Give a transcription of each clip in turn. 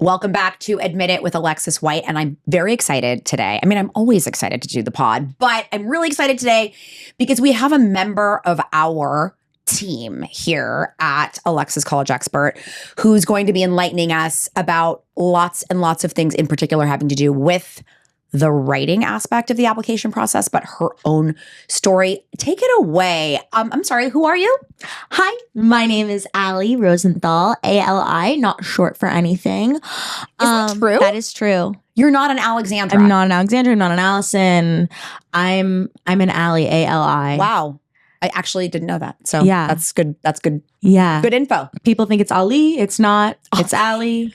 Welcome back to Admit It with Alexis White. And I'm very excited today. I mean, I'm always excited to do the pod, but I'm really excited today because we have a member of our team here at Alexis College Expert who's going to be enlightening us about lots and lots of things, in particular having to do with the writing aspect of the application process, but her own story. Take it away. I'm sorry, who are you? Hi, my name is Ali Rosenthal, ALI, not short for anything. Is that true? That is true. You're not an Alexandra. I'm not an Alexandra, I'm not an Allison. I'm an Ali, ALI. Wow. I actually didn't know that. So yeah, that's good. That's good. Yeah. Good info. People think it's Ali. It's not. It's Ali.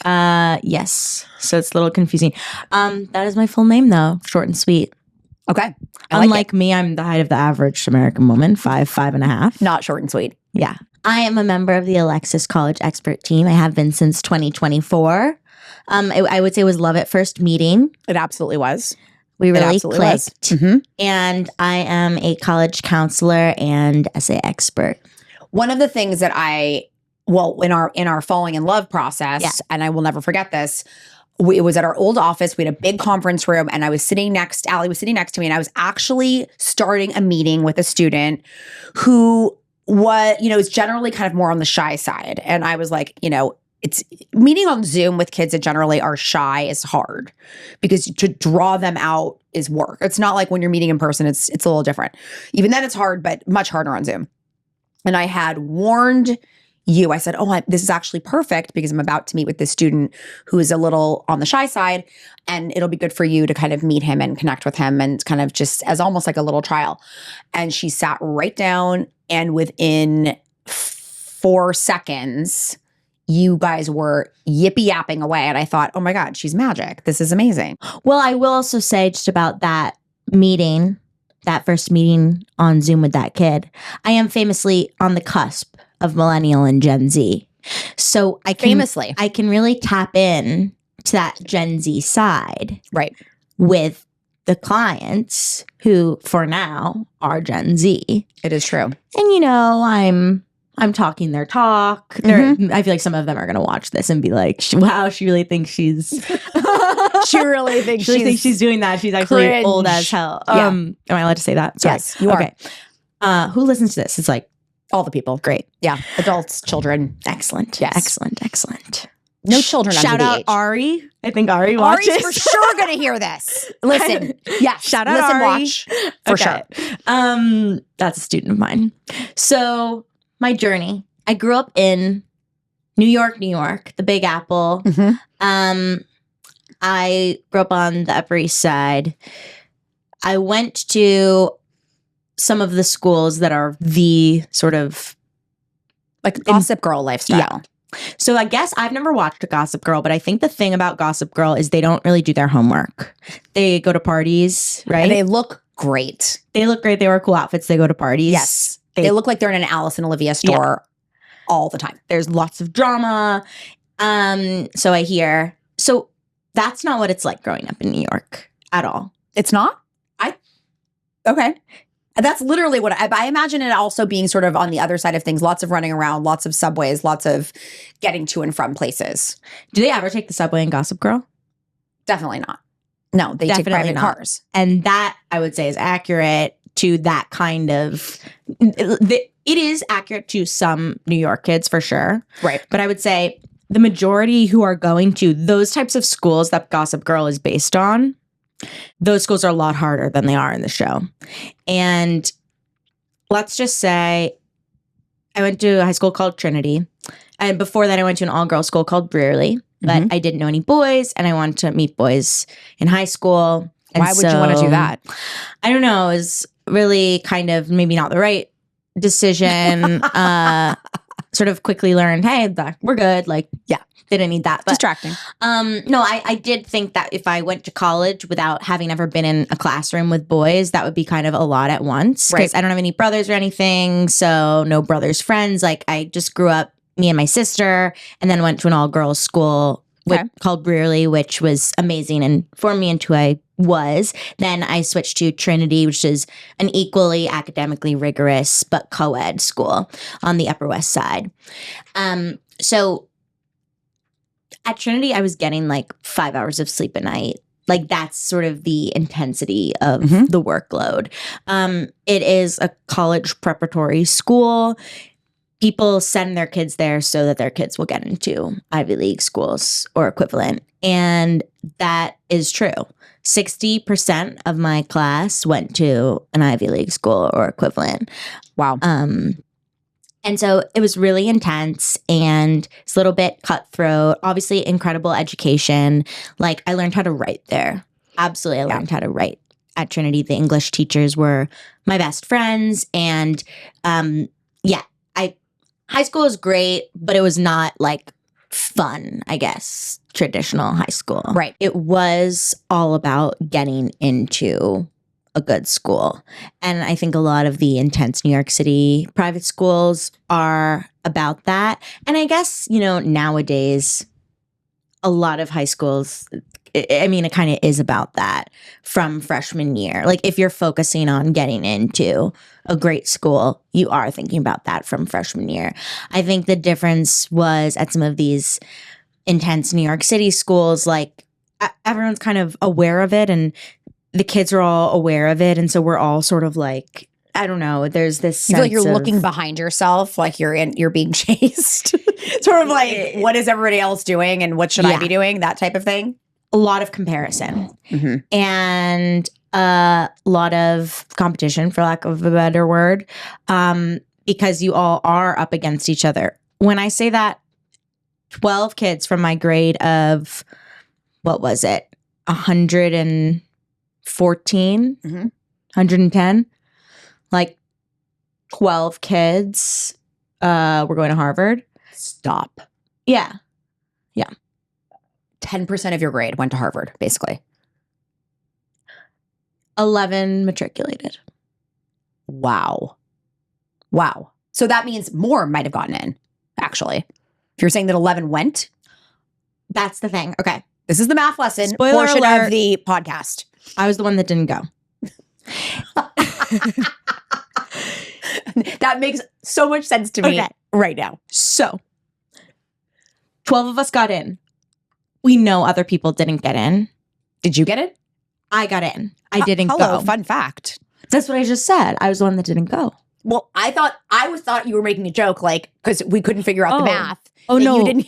Yes. So it's a little confusing. That is my full name though. Short and sweet. Okay. Unlike me, I'm the height of the average American woman, 5'5.5". Not short and sweet. Yeah. I am a member of the Alexis College Expert team. I have been since 2024. I would say it was love at first meeting. It absolutely was. We really clicked. Mm-hmm. And I am a college counselor and essay expert. One of the things that in our falling in love process, and I will never forget this, it was at our old office. We had a big conference room and Ali was sitting next to me, and I was actually starting a meeting with a student who is generally kind of more on the shy side. And I was like, it's meeting on Zoom with kids that generally are shy is hard because to draw them out is work. It's not like when you're meeting in person, it's a little different. Even then it's hard, but much harder on Zoom. And I had warned you. I said, this is actually perfect because I'm about to meet with this student who is a little on the shy side, and it'll be good for you to kind of meet him and connect with him and kind of just as almost like a little trial. And she sat right down, and within 4 seconds, you guys were yippy-yapping away. And I thought, oh my God, she's magic. This is amazing. Well, I will also say just about that meeting, that first meeting on Zoom with that kid, I am famously on the cusp of millennial and Gen Z. So I can really tap in to that Gen Z side. Right. With the clients who, for now, are Gen Z. It is true. And I'm talking their talk. Mm-hmm. I feel like some of them are going to watch this and be like, wow, she really thinks she's... she really thinks she's doing that. She's actually cringe. old as hell. Yeah. Am I allowed to say that? Sorry. Yes, you are. Okay. Who listens to this? It's like... all the people. Great. Yeah. Adults, children. Excellent. Yes. Excellent. No children under the age. Shout out Ari. I think Ari watches. Ari's for sure going to hear this. Listen. Yeah. Shout out Listen, Ari. watch. For sure. That's a student of mine. So my journey. I grew up in New York, the Big Apple. Mm-hmm. I grew up on the Upper East Side. I went to some of the schools that are the sort of like Gossip Girl lifestyle. Yeah. So I guess I've never watched a Gossip Girl, but I think the thing about Gossip Girl is they don't really do their homework. They go to parties, right? And they look great. They look great. They wear cool outfits. They go to parties. Yes. They look like they're in an Alice and Olivia store all the time. There's lots of drama. So I hear. So that's not what it's like growing up in New York at all. It's not? Okay. That's literally what I imagine it also being sort of on the other side of things. Lots of running around, lots of subways, lots of getting to and from places. Do they ever take the subway in Gossip Girl? Definitely not. No, they take private cars. And that, I would say, is accurate to that kind of... It is accurate to some New York kids, for sure. Right. But I would say the majority who are going to those types of schools that Gossip Girl is based on, those schools are a lot harder than they are in the show. And let's just say I went to a high school called Trinity. And before that, I went to an all-girls school called Brearley. But I didn't know any boys, and I wanted to meet boys in high school. And why would you want to do that? I don't know. It was really kind of maybe not the right decision. Sort of quickly learned, hey, we're good. Like, yeah. Didn't need that. But, distracting. No, I did think that if I went to college without having ever been in a classroom with boys, that would be kind of a lot at once. Because I don't have any brothers or anything. So no brothers, friends. Like I just grew up, me and my sister, and then went to an all-girls school called Brearley, which was amazing and formed me into who I was. Then I switched to Trinity, which is an equally academically rigorous but co-ed school on the Upper West Side. So At Trinity, I was getting like 5 hours of sleep a night. Like that's sort of the intensity of the workload. It is a college preparatory school. People send their kids there so that their kids will get into Ivy League schools or equivalent. And that is true. 60% of my class went to an Ivy League school or equivalent. Wow. And so it was really intense and it's a little bit cutthroat. Obviously, incredible education. Like I learned how to write there. Absolutely, I learned how to write at Trinity. The English teachers were my best friends. And high school was great, but it was not like fun, I guess, traditional high school. Right. It was all about getting into a good school. And I think a lot of the intense New York City private schools are about that. And I guess, nowadays, a lot of high schools, it kind of is about that from freshman year. Like if you're focusing on getting into a great school, you are thinking about that from freshman year. I think the difference was at some of these intense New York City schools, like everyone's kind of aware of it and the kids are all aware of it. And so we're all sort of like, I don't know, there's this You feel like sense you're of- looking behind yourself, like you're being chased. Sort of like, what is everybody else doing and what should I be doing? That type of thing. a lot of comparison and a lot of competition, for lack of a better word, because you all are up against each other. When I say that, 12 kids from my grade of, what was it, 114, 110, like 12 kids were going to Harvard. Stop. Yeah. 10% of your grade went to Harvard, basically. 11 matriculated. Wow. So that means more might have gotten in, actually. If you're saying that 11 went, That's the thing. Okay. this is the math lesson Spoiler portion alert. of the podcast. I was the one that didn't go. That makes so much sense to me Okay. right now. So 12 of us got in. We know other people didn't get in. Did you get it? I got in. I didn't Hello, go. fun fact. That's what I just said. I was the one that didn't go. Well, I thought you were making a joke, like, because we couldn't figure out the math. Oh, that no. You didn't.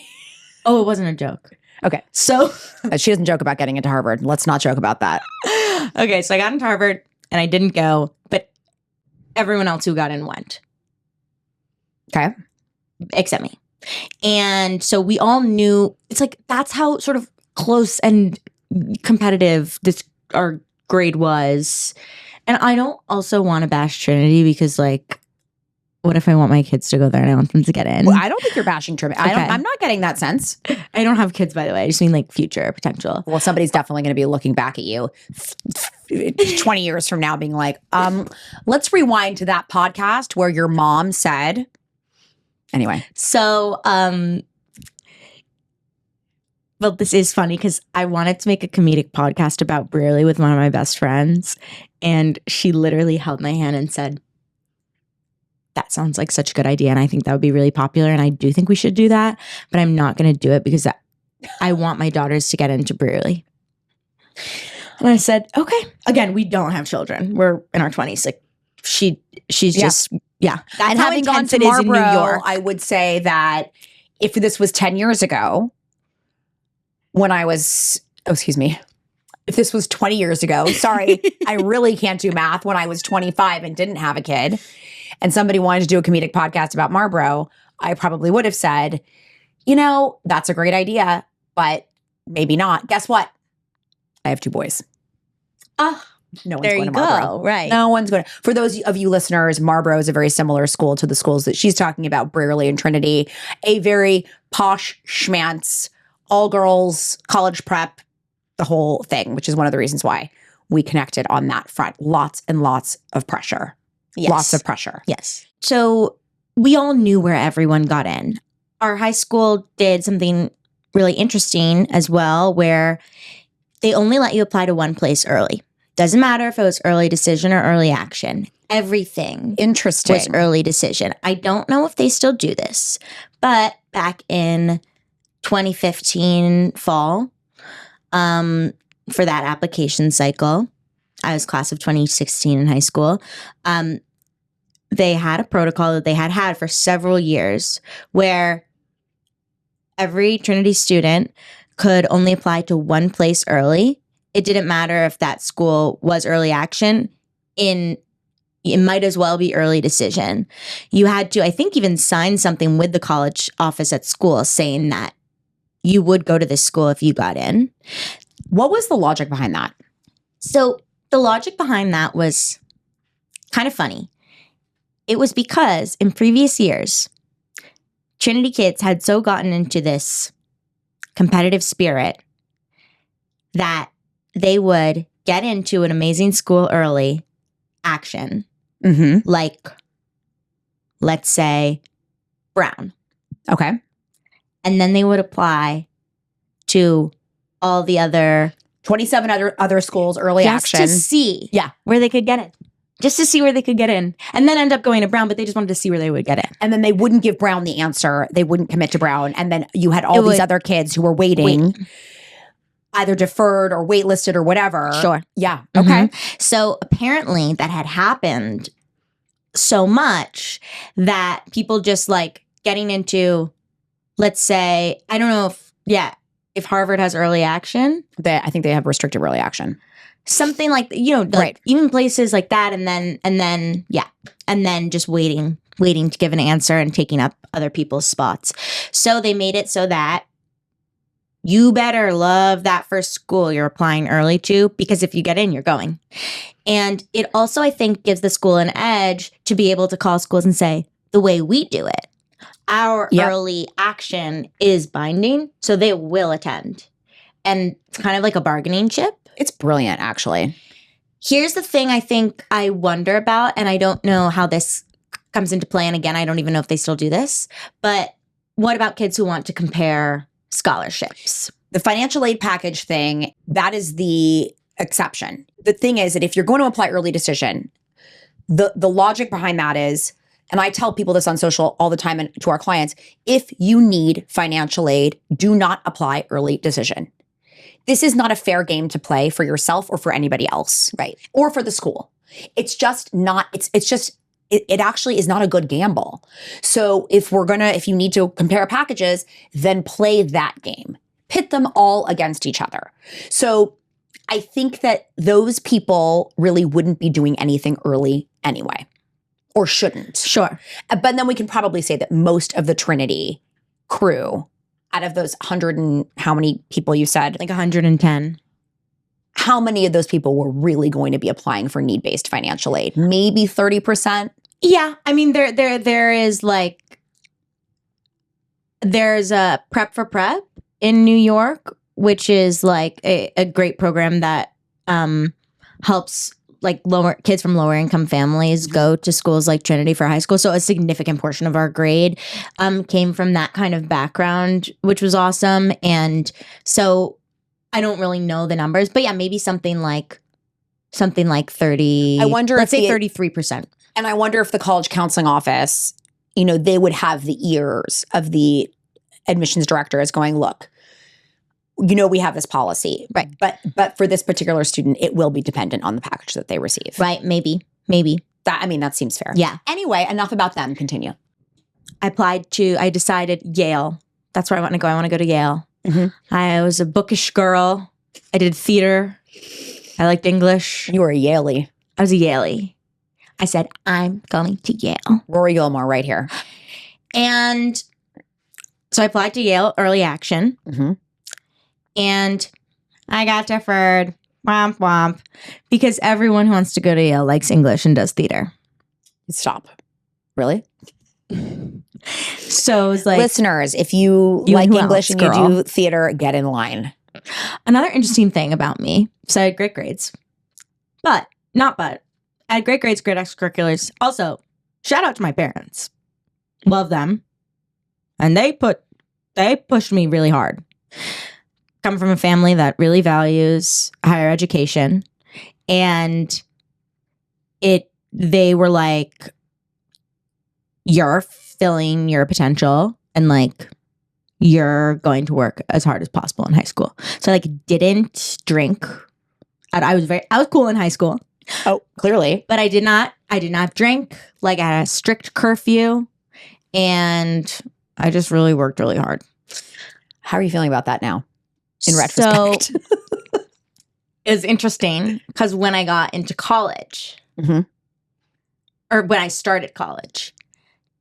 Oh, it wasn't a joke. Okay. So, She doesn't joke about getting into Harvard. Let's not joke about that. okay. So I got into Harvard and I didn't go, but everyone else who got in went. Okay. Except me. And so we all knew, it's like, that's how sort of close and competitive our grade was. And I don't also want to bash Trinity because, like, what if I want my kids to go there and I want them to get in? Well, I don't think you're bashing Trinity. Okay. I'm not getting that sense. I don't have kids, by the way. I just mean like future potential. Well, somebody's definitely going to be looking back at you 20 years from now being like, let's rewind to that podcast where your mom said, anyway. So, well, this is funny because I wanted to make a comedic podcast about Brearley with one of my best friends. And she literally held my hand and said, that sounds like such a good idea. And I think that would be really popular. And I do think we should do that. But I'm not going to do it because I want my daughters to get into Brearley. And I said, okay. Again, we don't have children. We're in our 20s. Like she's just, yeah. That's And how having gone intense to it is in New Marlboro, York. I would say that if this was 10 years ago, when I was, if this was 20 years ago, sorry, I really can't do math, when I was 25 and didn't have a kid, and somebody wanted to do a comedic podcast about Marlboro, I probably would have said, that's a great idea, but maybe not. Guess what? I have 2 boys. No one's There going you to Marlboro. go. Right. No one's going to. For those of you listeners, Marlboro is a very similar school to the schools that she's talking about, Brearley and Trinity. A very posh schmantz, all girls, college prep, the whole thing, which is one of the reasons why we connected on that front. Lots and lots of pressure. Yes. Lots of pressure. Yes. So we all knew where everyone got in. Our high school did something really interesting as well, where they only let you apply to one place early. Doesn't matter if it was early decision or early action. Everything Interesting. was early decision. I don't know if they still do this, but back in 2015 fall for that application cycle. I was class of 2016 in high school. They had a protocol that they had for several years where every Trinity student could only apply to one place early. It didn't matter if that school was early action. It might as well be early decision. You had to, I think, even sign something with the college office at school saying that you would go to this school if you got in. What was the logic behind that? So the logic behind that was kind of funny. It was because in previous years, Trinity kids had so gotten into this competitive spirit that they would get into an amazing school early action, like, let's say, Brown. Okay. And then they would apply to all the other 27 other schools early action. Just to see where they could get in. Just to see where they could get in. And then end up going to Brown, but they just wanted to see where they would get in. And then they wouldn't give Brown the answer. They wouldn't commit to Brown. And then you had all these other kids who were waiting, either deferred or waitlisted or whatever. Sure. Yeah. Okay. So apparently that had happened so much that people just like getting into, let's say, I don't know if Harvard has early action. I think they have restricted early action. Something like, like even places like that. And then just waiting to give an answer and taking up other people's spots. So they made it so that you better love that first school you're applying early to, because if you get in, you're going. And it also, I think, gives the school an edge to be able to call schools and say, the way we do it, our early action is binding, so they will attend. And it's kind of like a bargaining chip. It's brilliant, actually. Here's the thing I think I wonder about, and I don't know how this comes into play. And again, I don't even know if they still do this. But what about kids who want to compare scholarships? The financial aid package thing, that is the exception. The thing is that if you're going to apply early decision, the logic behind that is, and I tell people this on social all the time and to our clients, if you need financial aid, do not apply early decision. This is not a fair game to play for yourself or for anybody else. Right. Or for the school. It's just not, it actually is not a good gamble. So if you need to compare packages, then play that game. Pit them all against each other. So I think that those people really wouldn't be doing anything early anyway, or shouldn't. Sure. But then we can probably say that most of the Trinity crew, out of those 100 and how many people you said? Like 110. How many of those people were really going to be applying for need-based financial aid? Maybe 30%? Yeah. I mean, there is like, there's a Prep for Prep in New York, which is like a great program that helps like kids from lower income families go to schools like Trinity for high school. So a significant portion of our grade came from that kind of background, which was awesome. And so I don't really know the numbers, but yeah, maybe something like 30. I wonder let's say 33%. And I wonder if the college counseling office, they would have the ears of the admissions director as going, look, we have this policy, right? But for this particular student, it will be dependent on the package that they receive, right? Maybe that seems fair. Yeah. Anyway, enough about them. Continue. I decided Yale. That's where I want to go. I want to go to Yale. Mm-hmm. I was a bookish girl. I did theater. I liked English. You were a Yaley. I was a Yaley. I said, I'm going to Yale. Rory Gilmore right here. And so I applied to Yale early action. Mm-hmm. And I got deferred, womp womp, because everyone who wants to go to Yale likes English and does theater. Stop. Really? So it's like, listeners, if you like English and you do theater, get in line. Another interesting thing about me, so I had great grades, I had great grades, great extracurriculars. Also, shout out to my parents. Love them. And they pushed me really hard. Come from a family that really values higher education, and they were like, you're filling your potential, and like, you're going to work as hard as possible in high school. So I like didn't drink. I was cool in high school. Oh, clearly. But I did not drink. Like I had a strict curfew and I just really worked really hard. How are you feeling about that now? In retrospect. So it was interesting because when I got into college, or when I started college,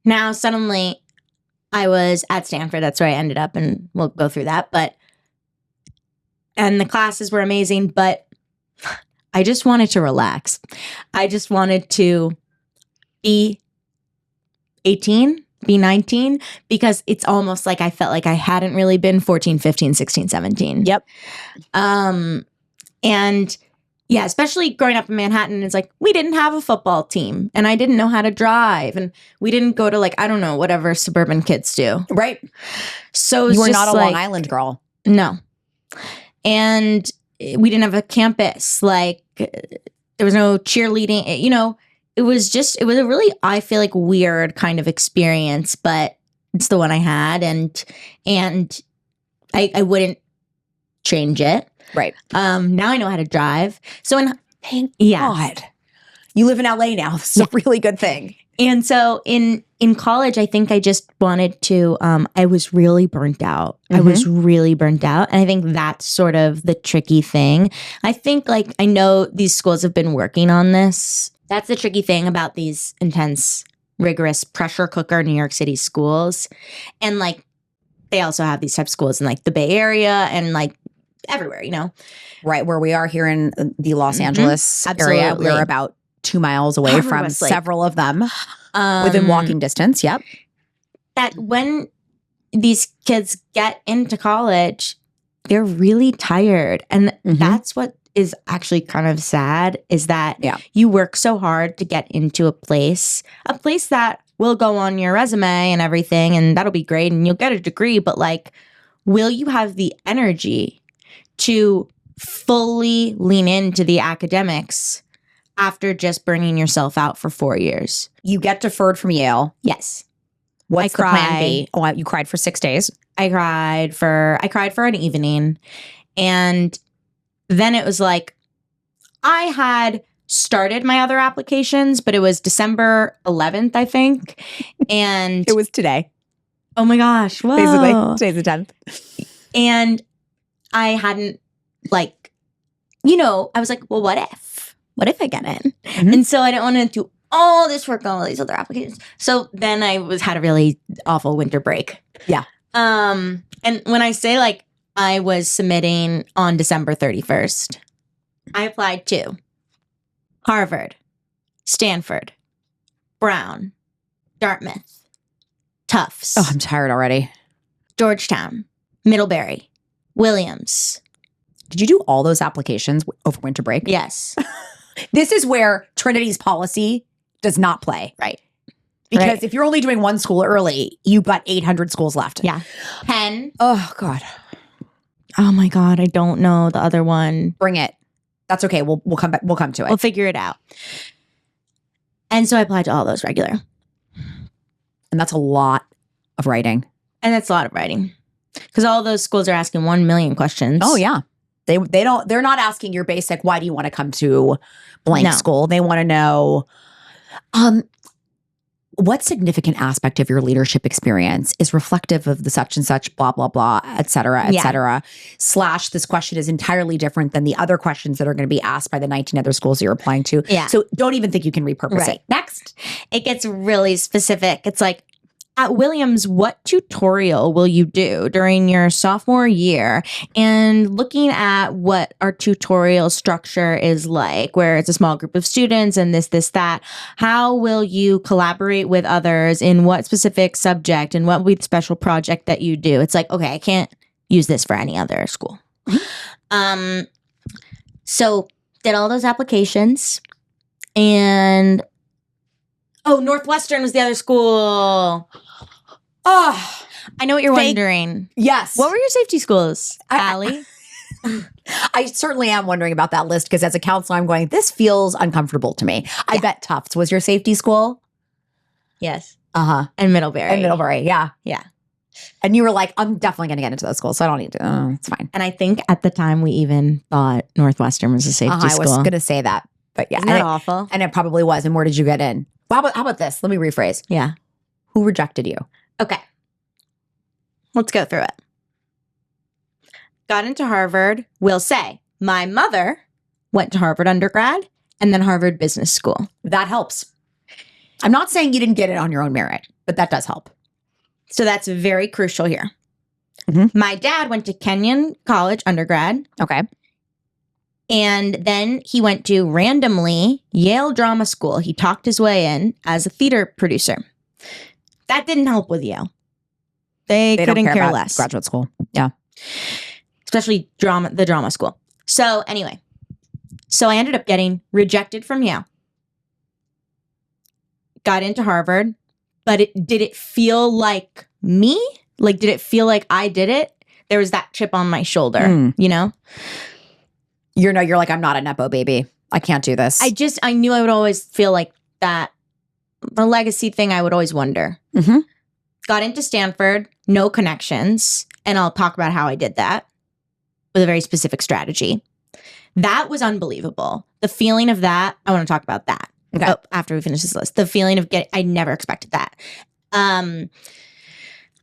now suddenly I was at Stanford. That's where I ended up, and we'll go through that. And the classes were amazing, but I just wanted to relax. I just wanted to be 18, be 19, because it's almost like I felt like I hadn't really been 14, 15, 16, 17. Yep. And yeah, especially growing up in Manhattan, it's like we didn't have a football team and I didn't know how to drive and we didn't go to like, I don't know, whatever suburban kids do. Right. So you were not a Long Island girl. No. And we didn't have a campus. Like there was no cheerleading, you know, it was a really, I feel like weird kind of experience, but it's the one I had and I wouldn't change it. Right. Now I know how to drive. So thank God. You live in LA now. This is a really good thing. And so in college, I think I just wanted to, I was really burnt out. I was really burnt out. And I think that's sort of the tricky thing. I think like, I know these schools have been working on this. That's the tricky thing about these intense, rigorous pressure cooker New York City schools. And like, they also have these type of schools in like the Bay Area and like everywhere, you know? Right. Where we are here in the Los Angeles area. We are about 2 miles away from several of them within walking distance. Yep. That when these kids get into college, they're really tired. And that's what is actually kind of sad is that you work so hard to get into a place that will go on your resume and everything. And that'll be great. And you'll get a degree. But like, will you have the energy to fully lean into the academics after just burning yourself out for 4 years? You get deferred from Yale. Yes. What's the plan B? Oh, you cried for 6 days. I cried for an evening. And then it was like, I had started my other applications, but it was December 11th, I think. And it was today. Oh my gosh. Whoa. Basically, today's the 10th. And I hadn't like, you know, I was like, well, what if I get in? And so I didn't want to do all this work on all these other applications. So then I had a really awful winter break. Yeah. And when I say like I was submitting on December 31st, I applied to Harvard, Stanford, Brown, Dartmouth, Tufts. Oh, I'm tired already. Georgetown, Middlebury, Williams. Did you do all those applications over winter break? Yes. This is where Trinity's policy does not play. Right. Because if you're only doing one school early, you've got 800 schools left. Yeah. Penn. Oh, God. Oh, my God. I don't know the other one. Bring it. That's okay. We'll come back. We'll come to it. We'll figure it out. And so I applied to all those regular. And that's a lot of writing. And that's a lot of writing. Because all those schools are asking 1 million questions. Oh, yeah. They're not asking your basic, why do you want to come to blank school? They want to know, what significant aspect of your leadership experience is reflective of the such and such, blah, blah, blah, et cetera, et cetera. / this question is entirely different than the other questions that are going to be asked by the 19 other schools you're applying to. Yeah. So don't even think you can repurpose it. Next. It gets really specific. It's like, at Williams, what tutorial will you do during your sophomore year? And looking at what our tutorial structure is like, where it's a small group of students and this, that, how will you collaborate with others in what specific subject and what will be the special project that you do? It's like, okay, I can't use this for any other school. So did all those applications and Northwestern was the other school. Oh, I know what you're wondering. Yes. What were your safety schools, Ali? I certainly am wondering about that list because as a counselor, I'm going, this feels uncomfortable to me. I bet Tufts was your safety school. Yes. Uh-huh. And Middlebury. Yeah. Yeah. And you were like, I'm definitely going to get into those schools, so I don't need to. Oh, it's fine. And I think at the time we even thought Northwestern was a safety school. I was going to say that. But yeah. Isn't that awful? And it probably was. And where did you get in? Well, how about this? Let me rephrase. Yeah. Who rejected you? Okay. Let's go through it. Got into Harvard. Will say, my mother went to Harvard undergrad and then Harvard Business School. That helps. I'm not saying you didn't get it on your own merit, but that does help. So that's very crucial here. Mm-hmm. My dad went to Kenyon College undergrad. Okay. And then he went to randomly Yale Drama School. He talked his way in as a theater producer. That didn't help with Yale. They couldn't care less. Graduate school. Yeah. Especially the drama school. So anyway, I ended up getting rejected from Yale. Got into Harvard, but did it feel like me? Like, did it feel like I did it? There was that chip on my shoulder, you know? You're like, I'm not a Nepo baby. I can't do this. I knew I would always feel like that. The legacy thing, I would always wonder. Mm-hmm. Got into Stanford, no connections. And I'll talk about how I did that with a very specific strategy. That was unbelievable. The feeling of that, I want to talk about that. Okay. After we finish this list. The feeling of I never expected that. I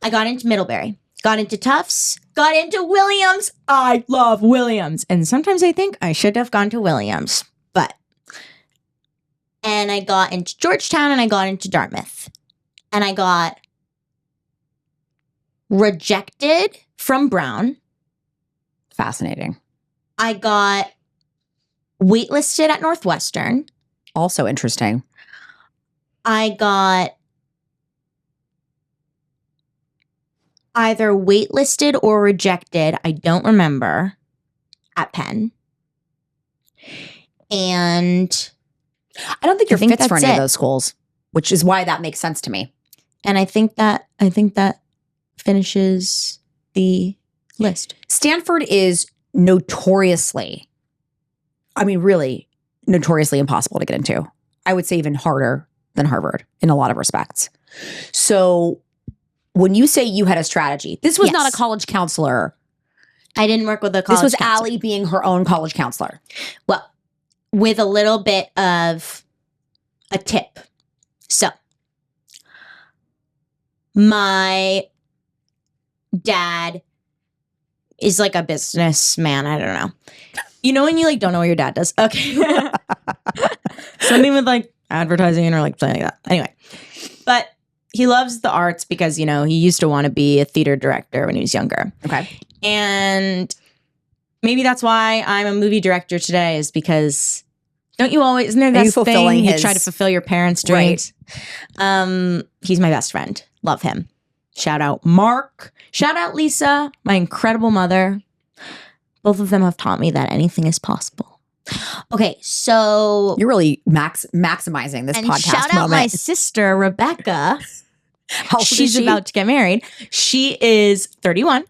got into Middlebury, got into Tufts, got into Williams. I love Williams. And sometimes I think I should have gone to Williams, and I got into Georgetown and I got into Dartmouth. And I got rejected from Brown. Fascinating. I got waitlisted at Northwestern. Also interesting. I got either waitlisted or rejected, I don't remember, at Penn. And I don't think you're fit for any of it. those schools, which is why that makes sense to me. And I think that finishes the list. Stanford is notoriously, really notoriously impossible to get into. I would say even harder than Harvard in a lot of respects. So when you say you had a strategy, this was not a college counselor. I didn't work with a college counselor. This was counselor. Ali being her own college counselor. Well, with a little bit of a tip. So, my dad is like a businessman. I don't know. You know when you don't know what your dad does? Okay. Something with advertising or something like that. Anyway. But he loves the arts because, he used to want to be a theater director when he was younger. Okay. And maybe that's why I'm a movie director today, is because don't you always, isn't there this thing you try to fulfill your parents' dreams? Right. He's my best friend. Love him. Shout out Mark. Shout out Lisa, my incredible mother. Both of them have taught me that anything is possible. Okay, so you're really maximizing this podcast shout out moment. my sister Rebecca. How old She's is she? about to get married. She is 31.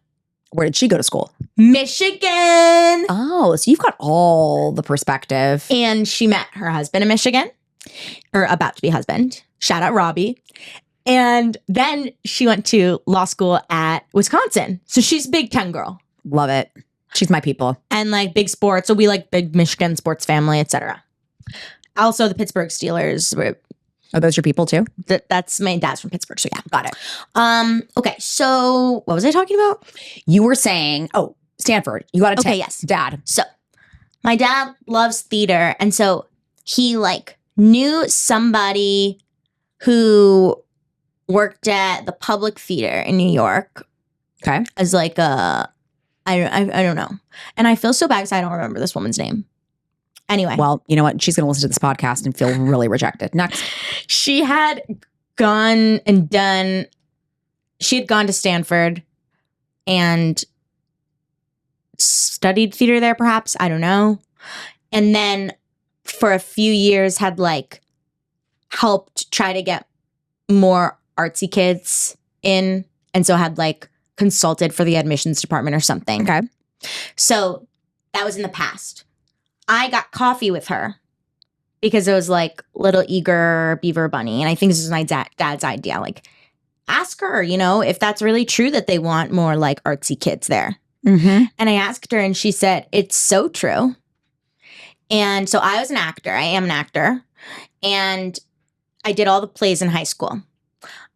Where did she go to school? Michigan. Oh, so you've got all the perspective. And she met her husband in Michigan, or about to be husband. Shout out Robbie. And then she went to law school at Wisconsin. So she's a Big Ten girl. Love it. She's my people. And big sports. So we big Michigan sports family, etc. Also the Pittsburgh Steelers. Are those your people too? That's my dad's from Pittsburgh. So yeah, got it. Okay. So what was I talking about? You were saying, Stanford. You got to take yes. Dad. So my dad loves theater. And so he knew somebody who worked at the Public Theater in New York. Okay. As I don't know. And I feel so bad because I don't remember this woman's name. Anyway. Well, you know what? She's going to listen to this podcast and feel really rejected. Next. She had gone to Stanford and studied theater there, perhaps. I don't know. And then for a few years had helped try to get more artsy kids in. And so had consulted for the admissions department or something. Okay. So that was in the past. I got coffee with her because it was little eager beaver bunny. And I think this was my dad's idea. ask her, if that's really true that they want more like artsy kids there. Mm-hmm. And I asked her and she said, it's so true. And so I was an actor. I am an actor. And I did all the plays in high school.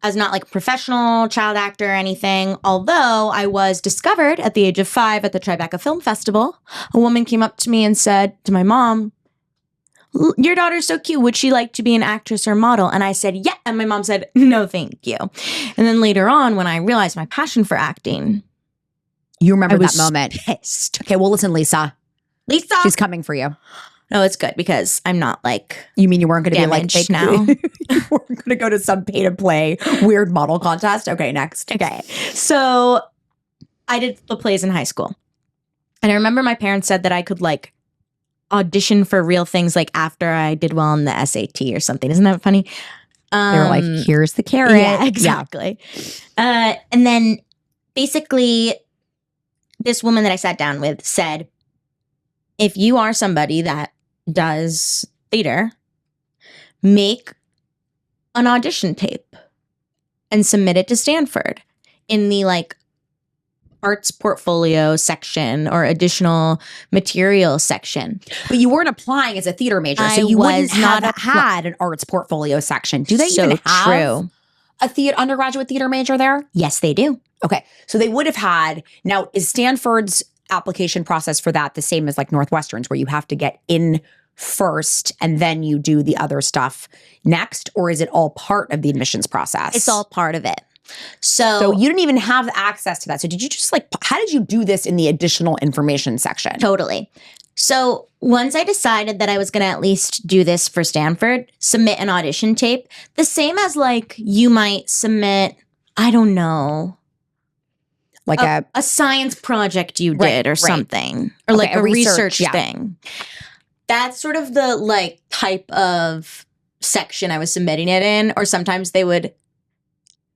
I was not like a professional child actor or anything, although I was discovered at the age of 5 at the Tribeca Film Festival. A woman came up to me and said to my mom, your daughter's so cute. Would she like to be an actress or model? And I said, yeah. And my mom said, no, thank you. And then later on, when I realized my passion for acting, you remember that moment. Pissed. Okay, well, listen, Lisa. Lisa. She's coming for you. No, it's good because I'm not like. You mean you weren't going to be like fake now? You weren't going to go to some pay to play weird model contest? Okay, next. Okay. So I did the plays in high school. And I remember my parents said that I could like audition for real things like after I did well on the SAT or something. Isn't that funny? They were like, here's the carrot. Yeah, exactly. Yeah. And then basically this woman that I sat down with said, if you are somebody that does theater, make an audition tape and submit it to Stanford in the like arts portfolio section or additional material section. But you weren't applying as a theater major, so you wouldn't have had an arts portfolio section. Do they even have a undergraduate theater major there? Yes, they do. Okay, so they would have had. Now, is Stanford's application process for that the same as like Northwestern's, where you have to get in first and then you do the other stuff next, or is it all part of the admissions process? It's all part of it. So you didn't even have access to that. So did you just like, how did you do this in the additional information section? Totally. So once I decided that I was going to at least do this for Stanford, submit an audition tape, the same as like you might submit, I don't know, like a science project you did or something, or like a research thing. That's sort of the like type of section I was submitting it in. Or sometimes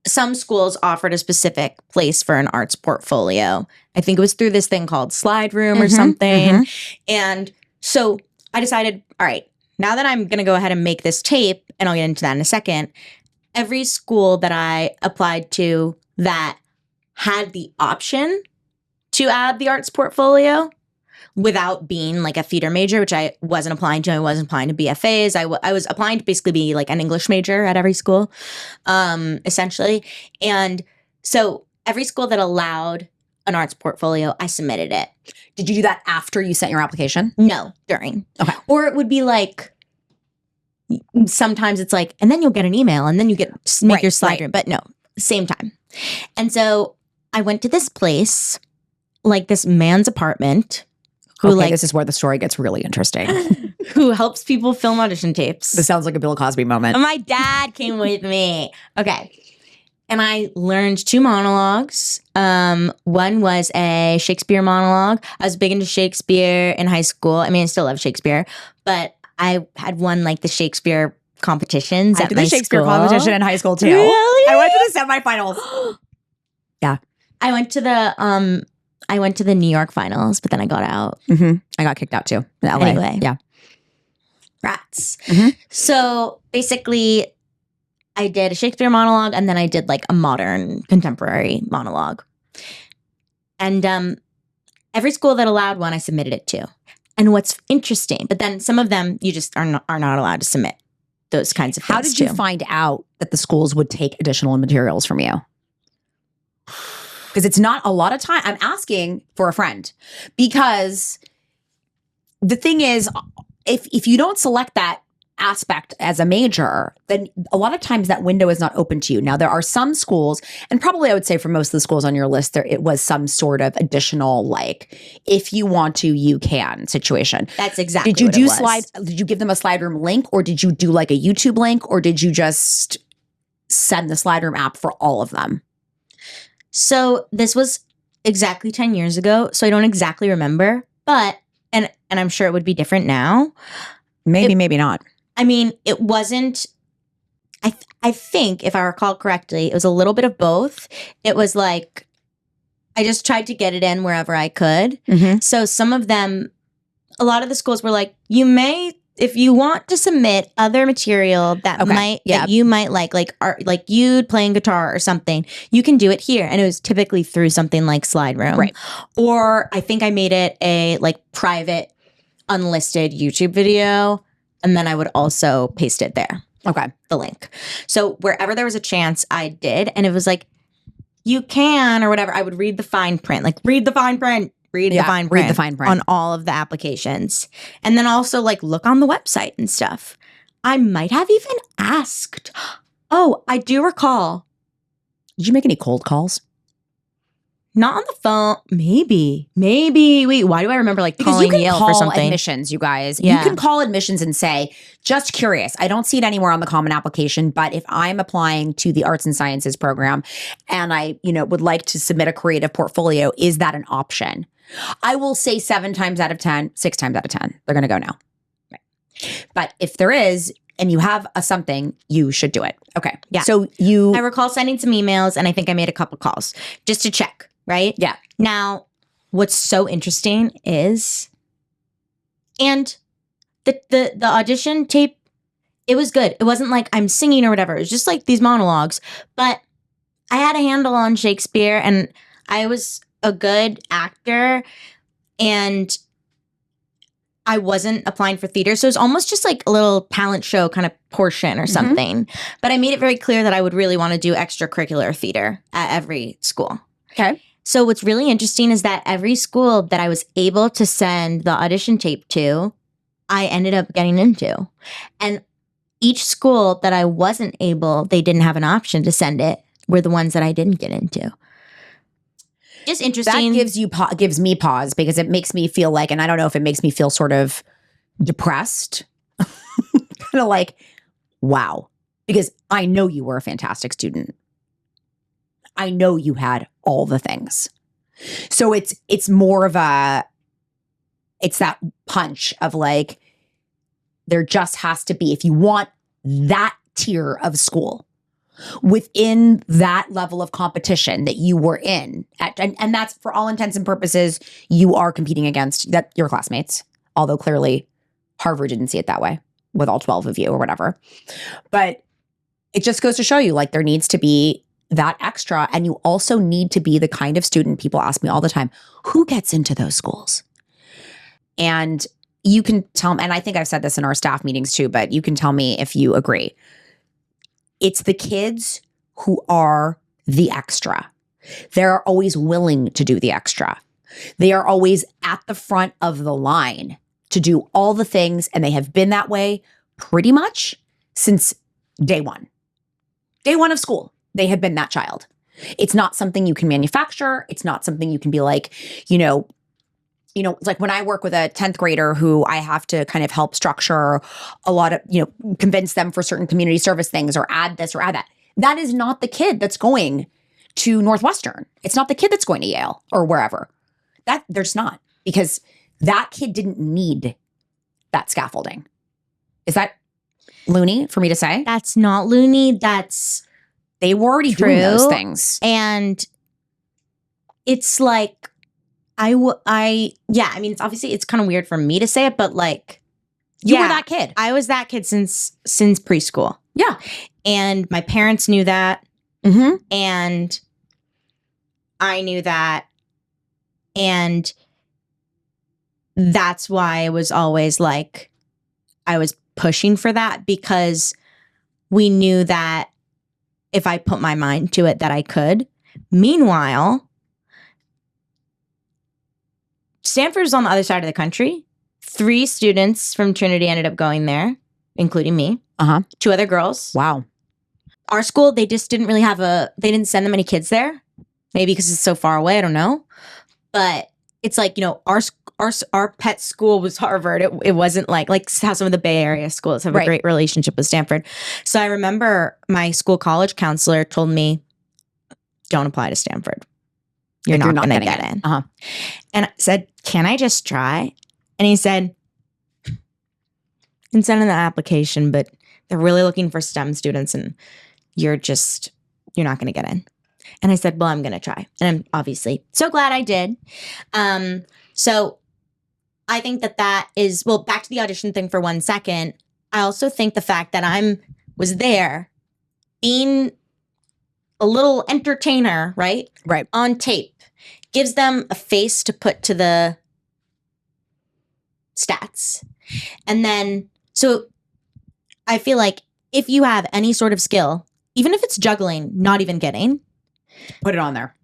some schools offered a specific place for an arts portfolio. I think it was through this thing called Slide Room or something. Mm-hmm. And so I decided, all right, now that I'm going to go ahead and make this tape, and I'll get into that in a second, every school that I applied to that had the option to add the arts portfolio without being like a theater major, which I wasn't applying to. I wasn't applying to BFAs. I was applying to basically be like an English major at every school, essentially. And so every school that allowed an arts portfolio, I submitted it. Did you do that after you sent your application? No, during. Okay. Or it would be like, sometimes it's like, and then you'll get an email and then you make your slide room. But no, same time. And so I went to this place, like this man's apartment. This is where the story gets really interesting. Who helps people film audition tapes. This sounds like a Bill Cosby moment. My dad came with me. Okay. And I learned 2 monologues. One was a Shakespeare monologue. I was big into Shakespeare in high school. I mean, I still love Shakespeare. But I had won like the Shakespeare competitions at my school. I did the Shakespeare competition in high school too. Really? I went to the semifinals. Yeah. I went to the New York finals, but then I got out. Mm-hmm. I got kicked out too. In LA. Anyway. Yeah. Rats. Mm-hmm. So basically, I did a Shakespeare monologue and then I did like a modern contemporary monologue. And every school that allowed one, I submitted it to. And what's interesting, but then some of them you just are not allowed to submit those kinds of things. How did you find out that the schools would take additional materials from you? Because it's not a lot of time. I'm asking for a friend, because the thing is, if you don't select that aspect as a major, then a lot of times that window is not open to you. Now, there are some schools, and probably I would say for most of the schools on your list, it was some sort of additional, like, if you want to, you can situation. That's exactly Did you what do it was. Did you give them a Slide Room link, or did you do like a YouTube link, or did you just send the Slide Room app for all of them? So this was exactly 10 years ago, so I don't exactly remember, but, and I'm sure it would be different now. Maybe not. I mean, it wasn't, I think, if I recall correctly, it was a little bit of both. It was like, I just tried to get it in wherever I could. Mm-hmm. So some of them, a lot of the schools were like, you may if you want to submit other material that that you might like art, like you playing guitar or something, you can do it here. And it was typically through something like Slide Room. Right. Or I think I made it a like private unlisted YouTube video, and then I would also paste it there. Okay. The link. So wherever there was a chance, I did. And it was like, you can or whatever. I would read the fine print, like read the fine print. Read the fine print on all of the applications. And then also like look on the website and stuff. I might have even asked. Oh, I do recall. Did you make any cold calls? Not on the phone. Maybe. Wait, why do I remember like because calling you can Yale call for something? Admissions, you guys. Yeah. You can call admissions and say, just curious. I don't see it anywhere on the common application, but if I'm applying to the arts and sciences program and I, would like to submit a creative portfolio, is that an option? I will say 7 times out of 10, 6 times out of 10, they're going to go no. Right. But if there is, and you have a something, you should do it. Okay. Yeah. So I recall sending some emails, and I think I made a couple calls just to check. Right? Yeah. Now, what's so interesting is, and the audition tape, it was good. It wasn't like I'm singing or whatever. It was just like these monologues. But I had a handle on Shakespeare, and I was a good actor, and I wasn't applying for theater. So it was almost just like a little talent show kind of portion or something. But I made it very clear that I would really want to do extracurricular theater at every school. Okay. So what's really interesting is that every school that I was able to send the audition tape to, I ended up getting into. And each school that I wasn't able, they didn't have an option to send it, were the ones that I didn't get into. Just interesting. That gives me pause because it makes me feel like, and I don't know if it makes me feel sort of depressed, kind of like, wow, because I know you were a fantastic student. I know you had all the things. So it's more of it's that punch of like, there just has to be, if you want that tier of school within that level of competition that you were in, and that's for all intents and purposes, you are competing against your classmates, although clearly Harvard didn't see it that way with all 12 of you or whatever. But it just goes to show you, like, there needs to be that extra. And you also need to be the kind of student, people ask me all the time, who gets into those schools? And you can tell me, and I think I've said this in our staff meetings too, but you can tell me if you agree. It's the kids who are the extra. They're always willing to do the extra. They are always at the front of the line to do all the things, and they have been that way pretty much since day one. Day one of school. They have been that child. It's not something you can manufacture. It's not something you can be like, it's like when I work with a 10th grader who I have to kind of help structure a lot of, convince them for certain community service things or add this or add that. That is not the kid that's going to Northwestern. It's not the kid that's going to Yale or wherever. There's not, because that kid didn't need that scaffolding. Is that loony for me to say? That's not loony. They were already doing those things. And it's like, it's obviously, it's kind of weird for me to say it, but like, you were that kid. I was that kid since preschool. Yeah. And my parents knew that. Mm-hmm. And I knew that. And that's why I was always like, I was pushing for that, because we knew that if I put my mind to it, that I could. Meanwhile, Stanford is on the other side of the country. 3 students from Trinity ended up going there, including me. 2 other girls. Wow. Our school, they just didn't really they didn't send them any kids there. Maybe because it's so far away, I don't know. But it's like, our pet school was Harvard. It wasn't like how some of the Bay Area schools have a great relationship with Stanford. So I remember my school college counselor told me, don't apply to Stanford. You're not going to get in. And I said, can I just try? And he said, you can send in the application, but they're really looking for STEM students, and you're not going to get in. And I said, well, I'm going to try. And I'm obviously so glad I did. So I think that is, well, back to the audition thing for 1 second. I also think the fact that was there being a little entertainer, right? Right. On tape gives them a face to put to the stats. And then, so I feel like if you have any sort of skill, even if it's juggling, not even kidding, put it on there.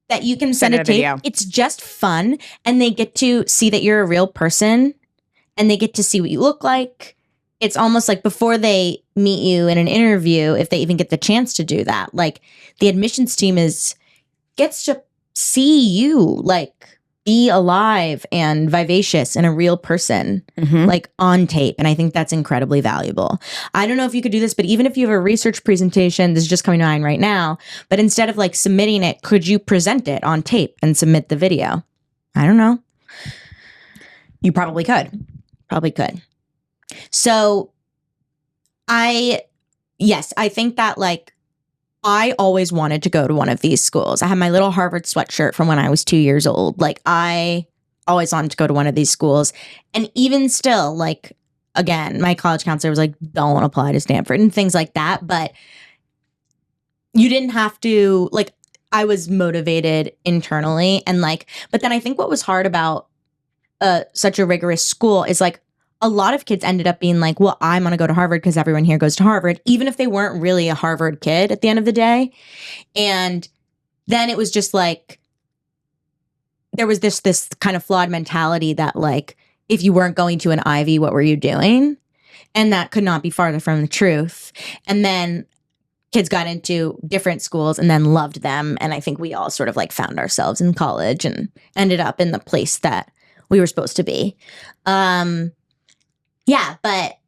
That you can send a tape. Video. It's just fun. And they get to see that you're a real person and they get to see what you look like. It's almost like before they meet you in an interview, if they even get the chance to do that, like the admissions team gets to see you like be alive and vivacious and a real person, like on tape. And I think that's incredibly valuable. I don't know if you could do this, but even if you have a research presentation, this is just coming to mind right now, but instead of like submitting it, could you present it on tape and submit the video? I don't know. You probably could. Probably could. So I think that like I always wanted to go to one of these schools. I had my little Harvard sweatshirt from when I was 2 years old. Like I always wanted to go to one of these schools. And even still, like, again, my college counselor was like, don't apply to Stanford and things like that. But you didn't have to, like, I was motivated internally. And like, but then I think what was hard about such a rigorous school is like, a lot of kids ended up being like, well, I'm going to go to Harvard because everyone here goes to Harvard, even if they weren't really a Harvard kid at the end of the day. And then it was just like, there was this kind of flawed mentality that like, if you weren't going to an Ivy, what were you doing? And that could not be farther from the truth. And then kids got into different schools and then loved them. And I think we all sort of like found ourselves in college and ended up in the place that we were supposed to be. Yeah, but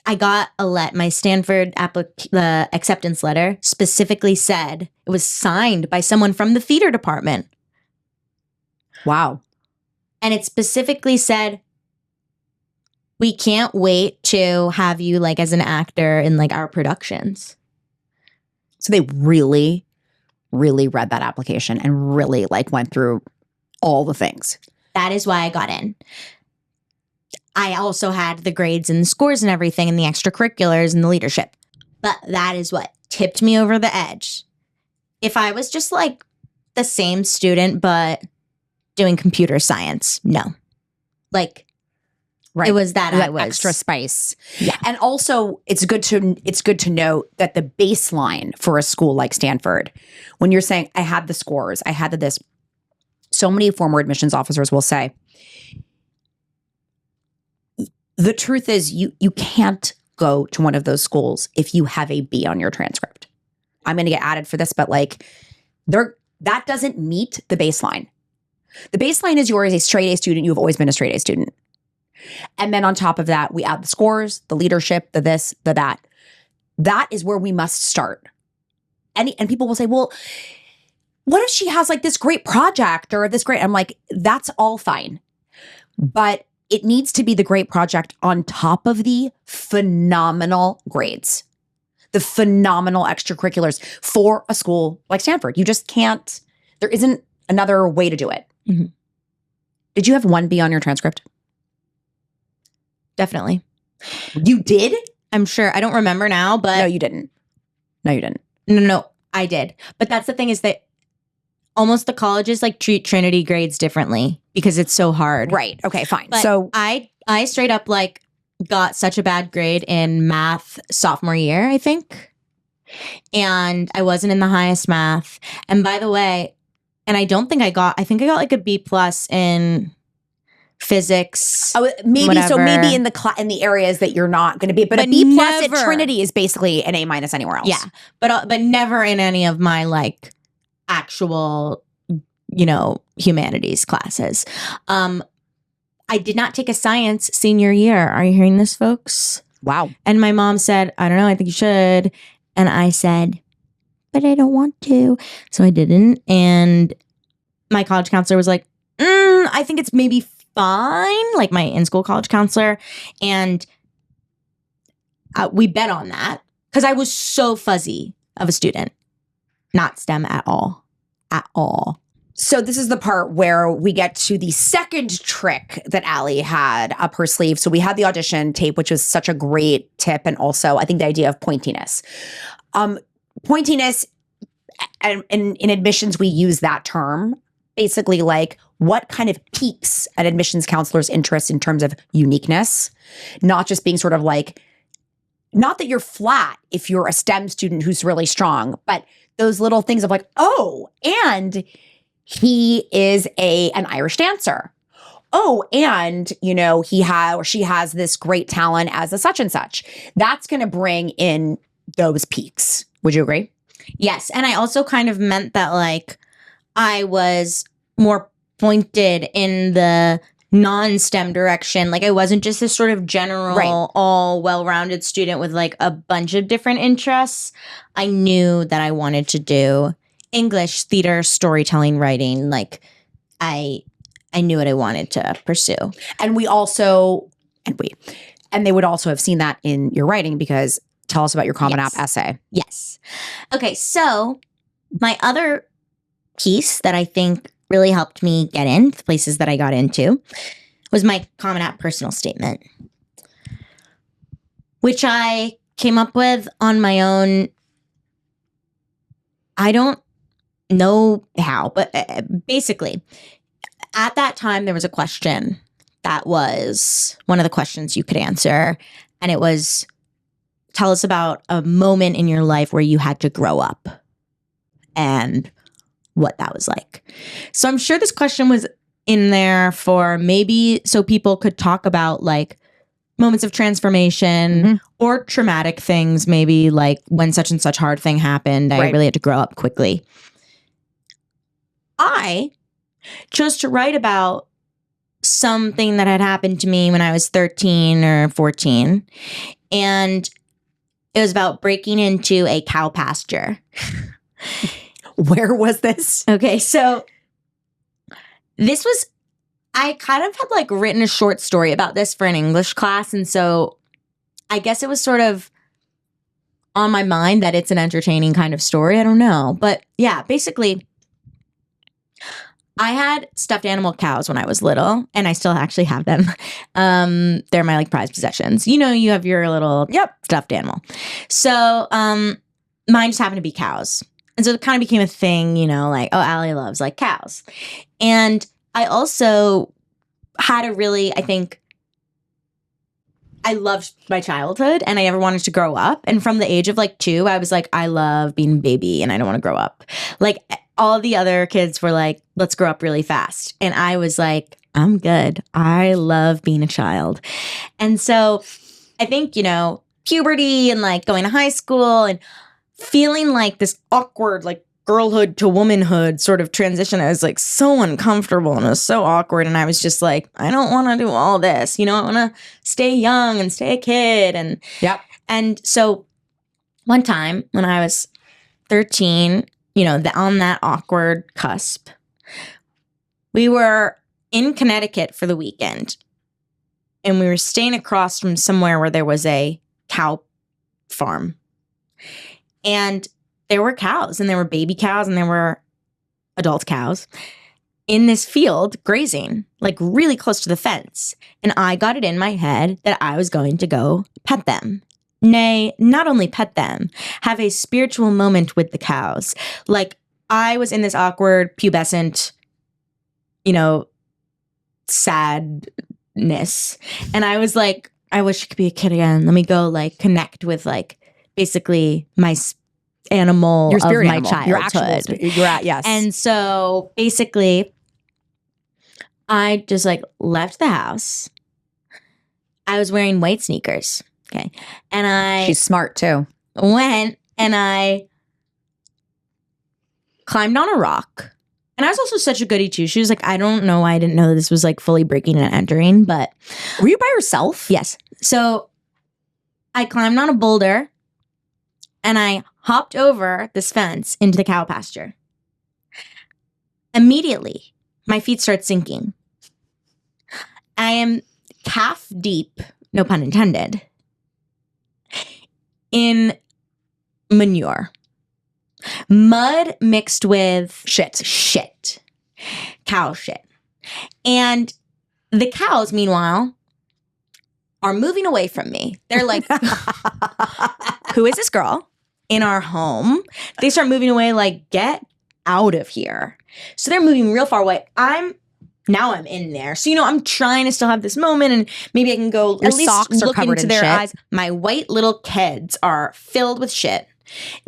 I got my Stanford acceptance letter specifically said it was signed by someone from the theater department. Wow. And it specifically said, we can't wait to have you like as an actor in like our productions. So they really, really read that application and really like went through all the things. That is why I got in. I also had the grades and the scores and everything and the extracurriculars and the leadership. But that is what tipped me over the edge. If I was just like the same student but doing computer science, no. Like, right. It was that extra spice. Yeah. And also it's good to note that the baseline for a school like Stanford, when you're saying I had the scores, I had this, so many former admissions officers will say, the truth is you can't go to one of those schools if you have a B on your transcript. I'm going to get added for this, but like that doesn't meet the baseline. The baseline is you're a straight A student. You've always been a straight A student. And then on top of that, we add the scores, the leadership, the this, the that. That is where we must start. And people will say, well, what if she has like this great project or this great, I'm like, that's all fine. But it needs to be the great project on top of the phenomenal grades, the phenomenal extracurriculars for a school like Stanford. You just can't, there isn't another way to do it. Mm-hmm. Did you have one B on your transcript? Definitely. You did? I'm sure. I don't remember now, but. No, you didn't. No, I did. But that's the thing is that almost the colleges like treat Trinity grades differently because it's so hard. Right. Okay, fine. But so I straight up like got such a bad grade in math sophomore year, I think. And I wasn't in the highest math. And by the way, and I think I got like a B+ in physics. Oh, maybe whatever. So maybe in the areas that you're not going to be, but a B+ at Trinity is basically an A- anywhere else. Yeah. But never in any of my like actual, humanities classes. I did not take a science senior year. Are you hearing this, folks? Wow. And my mom said, I don't know, I think you should. And I said, but I don't want to. So I didn't. And my college counselor was like, I think it's maybe fine. Like my in-school college counselor. And we bet on that because I was so fuzzy of a student. Not STEM at all. At all. So this is the part where we get to the second trick that Ali had up her sleeve. So we had the audition tape, which was such a great tip. And also, I think the idea of pointiness. Pointiness, and in admissions, we use that term. Basically, like what kind of piques an admissions counselor's interest in terms of uniqueness, not just being sort of like, not that you're flat if you're a STEM student who's really strong, but those little things of like, oh, and he is an Irish dancer. Oh, and she has this great talent as a such and such. That's going to bring in those peaks. Would you agree? Yes. And I also kind of meant that like I was more pointed in the non-STEM direction. Like I wasn't just this sort of general, all well-rounded student with like a bunch of different interests. I knew that I wanted to do English, theater, storytelling, writing. Like I knew what I wanted to pursue. And they would also have seen that in your writing, because tell us about your Common App essay. Yes. Okay, so my other piece that I think really helped me get in the places that I got into was my Common App personal statement, which I came up with on my own. I don't know how, but basically, at that time, there was a question that was one of the questions you could answer, and it was, tell us about a moment in your life where you had to grow up and what that was like. So I'm sure this question was in there for maybe so people could talk about like moments of transformation or traumatic things, maybe like when such and such hard thing happened, I really had to grow up quickly. I chose to write about something that had happened to me when I was 13 or 14. And it was about breaking into a cow pasture. Where was this? Okay, so this was, I kind of had like written a short story about this for an English class. And so I guess it was sort of on my mind that it's an entertaining kind of story. I don't know. But yeah, basically, I had stuffed animal cows when I was little, and I still actually have them. They're my like prized possessions. You have your little stuffed animal. So mine just happened to be cows. And so it kind of became a thing, like, oh, Ali loves like cows. And I also had I think I loved my childhood and I never wanted to grow up. And from the age of like 2, I was like, I love being a baby and I don't want to grow up. Like all the other kids were like, let's grow up really fast. And I was like, I'm good. I love being a child. And so I think, puberty and like going to high school and feeling like this awkward, like girlhood to womanhood sort of transition. I was like so uncomfortable and it was so awkward. And I was just like, I don't want to do all this. I want to stay young and stay a kid. And so one time when I was 13, on that awkward cusp, we were in Connecticut for the weekend and we were staying across from somewhere where there was a cow farm. And there were cows, and there were baby cows, and there were adult cows in this field grazing, like really close to the fence. And I got it in my head that I was going to go pet them. Nay, not only pet them, have a spiritual moment with the cows. Like I was in this awkward, pubescent, sadness. And I was like, I wish I could be a kid again. Let me go like connect with like basically my animal your spirit of my animal, childhood. Yes. And so basically I just like left the house. I was wearing white sneakers. Okay. And she's smart too. Went and I climbed on a rock. And I was also such a goody too. She was like, I don't know why I didn't know this was like fully breaking and entering, but were you by yourself? Yes. So I climbed on a boulder and I hopped over this fence into the cow pasture. Immediately, my feet start sinking. I am calf deep, no pun intended, in manure. Mud mixed with shit. cow shit. And the cows, meanwhile, are moving away from me. They're like, who is this girl in our home? They start moving away like, get out of here. So they're moving real far away. I'm in there. So, I'm trying to still have this moment and maybe I can go Your at least socks are look covered into in their shit. eyes. My white little kids are filled with shit.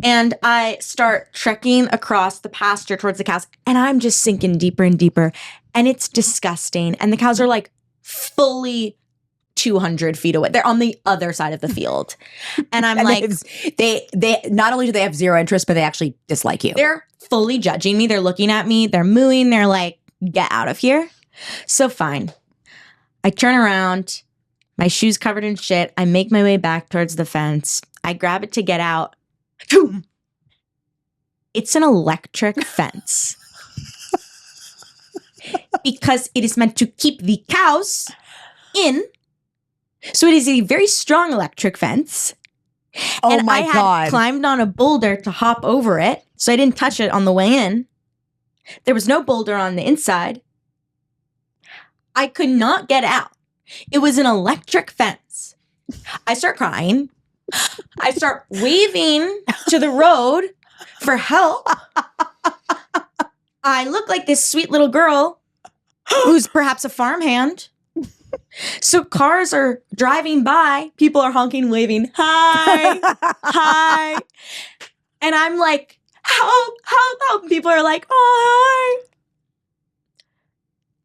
And I start trekking across the pasture towards the cows and I'm just sinking deeper and deeper. And it's disgusting. And the cows are like fully 200 feet away. They're on the other side of the field. And I'm like, they not only do they have zero interest, but they actually dislike you. They're fully judging me. They're looking at me. They're mooing. They're like, get out of here. So fine. I turn around, my shoes covered in shit. I make my way back towards the fence. I grab it to get out. It's an electric fence. Because it is meant to keep the cows in. So it is a very strong electric fence. Oh and my I God. had climbed on a boulder to hop over it. So I didn't touch it on the way in. There was no boulder on the inside. I could not get out. It was an electric fence. I start crying. I start waving to the road for help. I look like this sweet little girl who's perhaps a farmhand. So cars are driving by. People are honking, waving, hi, hi. And I'm like, help, help, help. And people are like, oh,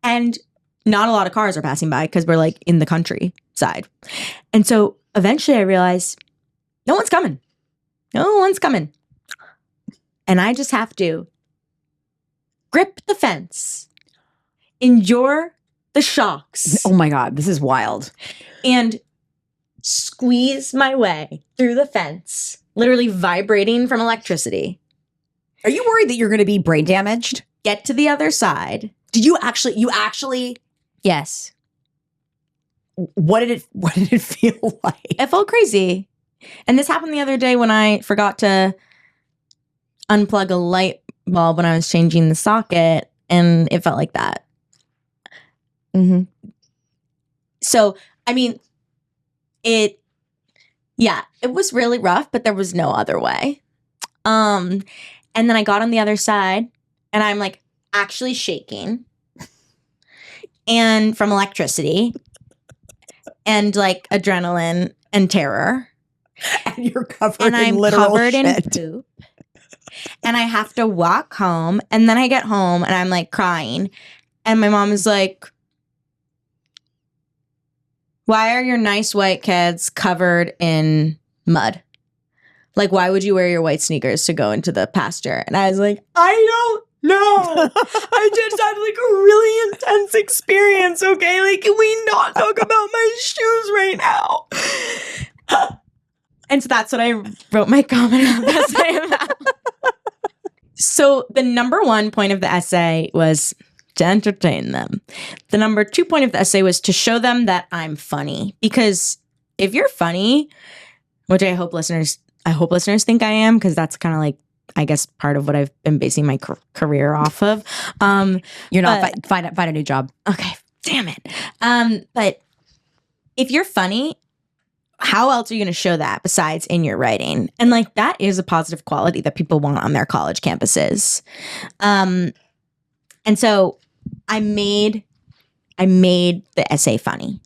hi. And not a lot of cars are passing by because we're like in the countryside. And so eventually I realize no one's coming. No one's coming. And I just have to grip the fence, endure the shocks. Oh my God, this is wild. And squeeze my way through the fence, literally vibrating from electricity. Are you worried that you're going to be brain damaged? Get to the other side. Did you actually? Yes. What did it feel like? It felt crazy. And this happened the other day when I forgot to unplug a light bulb when I was changing the socket, and it felt like that. Mm-hmm. So, I mean, it was really rough, but there was no other way. And then I got on the other side and I'm like actually shaking and from electricity and like adrenaline and terror. And you're covered and in I'm literal covered in shit. poop. And I have to walk home. And then I get home and I'm like crying. And my mom is like, why are your nice white kids covered in mud? Like, why would you wear your white sneakers to go into the pasture? And I was like, I don't know. I just had like a really intense experience, okay? Like, can we not talk about my shoes right now? And so that's what I wrote my comment on the essay about. So the number one point of the essay was to entertain them. The number 2 point of the essay was to show them that I'm funny. Because if you're funny, which I hope listeners think I am, because that's kind of like, I guess, part of what I've been basing my career off of. You're not, find a new job. Okay, damn it. But if you're funny, how else are you going to show that besides in your writing? And like, that is a positive quality that people want on their college campuses. And so I made the essay funny.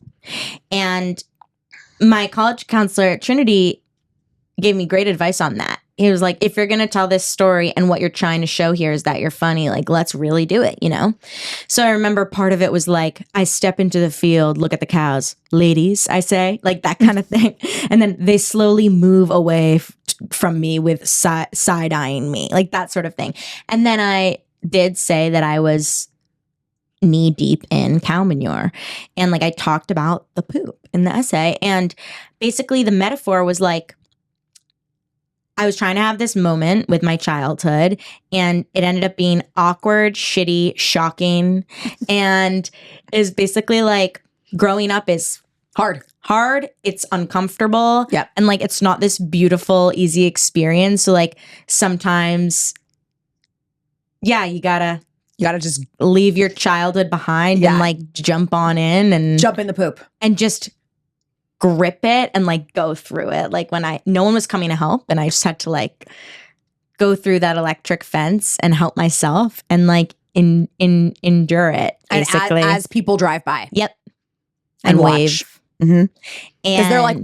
And my college counselor at Trinity gave me great advice on that. He was like, if you're going to tell this story and what you're trying to show here is that you're funny, like, let's really do it, you know? So I remember part of it was like, I step into the field, look at the cows, ladies, I say, like that kind of thing. And then they slowly move away from me with side-eyeing me, like that sort of thing. And then I did say that I was knee deep in cow manure. And like, I talked about the poop in the essay. And basically the metaphor was like, I was trying to have this moment with my childhood and it ended up being awkward, shitty, shocking, and is basically like growing up is hard. It's uncomfortable. Yep. And like, it's not this beautiful, easy experience. So like sometimes, yeah, you gotta You got to just leave your childhood behind and like jump on in and jump in the poop and just grip it and like go through it. Like when no one was coming to help and I just had to like go through that electric fence and help myself and like endure it basically. And as people drive by. Yep. And wave. Because they're like,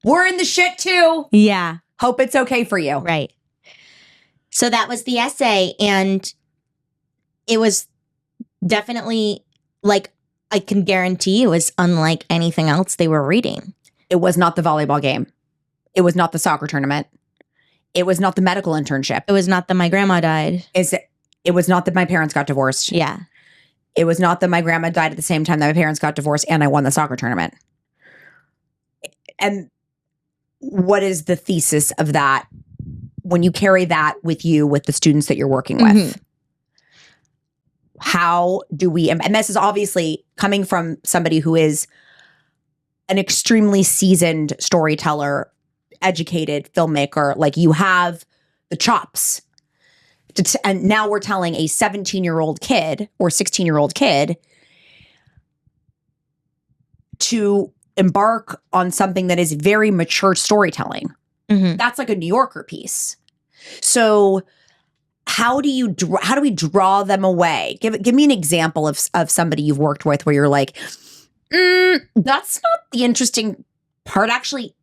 we're in the shit too. Yeah. Hope it's okay for you. Right. So that was the essay. And it was definitely like, I can guarantee it was unlike anything else they were reading. It was not the volleyball game. It was not the soccer tournament. It was not the medical internship. It was not that my grandma died. It was not that my parents got divorced. Yeah. It was not that my grandma died at the same time that my parents got divorced and I won the soccer tournament. And what is the thesis of that when you carry that with you with the students that you're working with? How do we, and this is obviously coming from somebody who is an extremely seasoned storyteller, educated filmmaker, like you have the chops. And now we're telling a 17-year-old kid or 16-year-old kid to embark on something that is very mature storytelling. That's like a New Yorker piece. So how do we draw them away? Give me an example of somebody you've worked with where you're like, that's not the interesting part. Actually,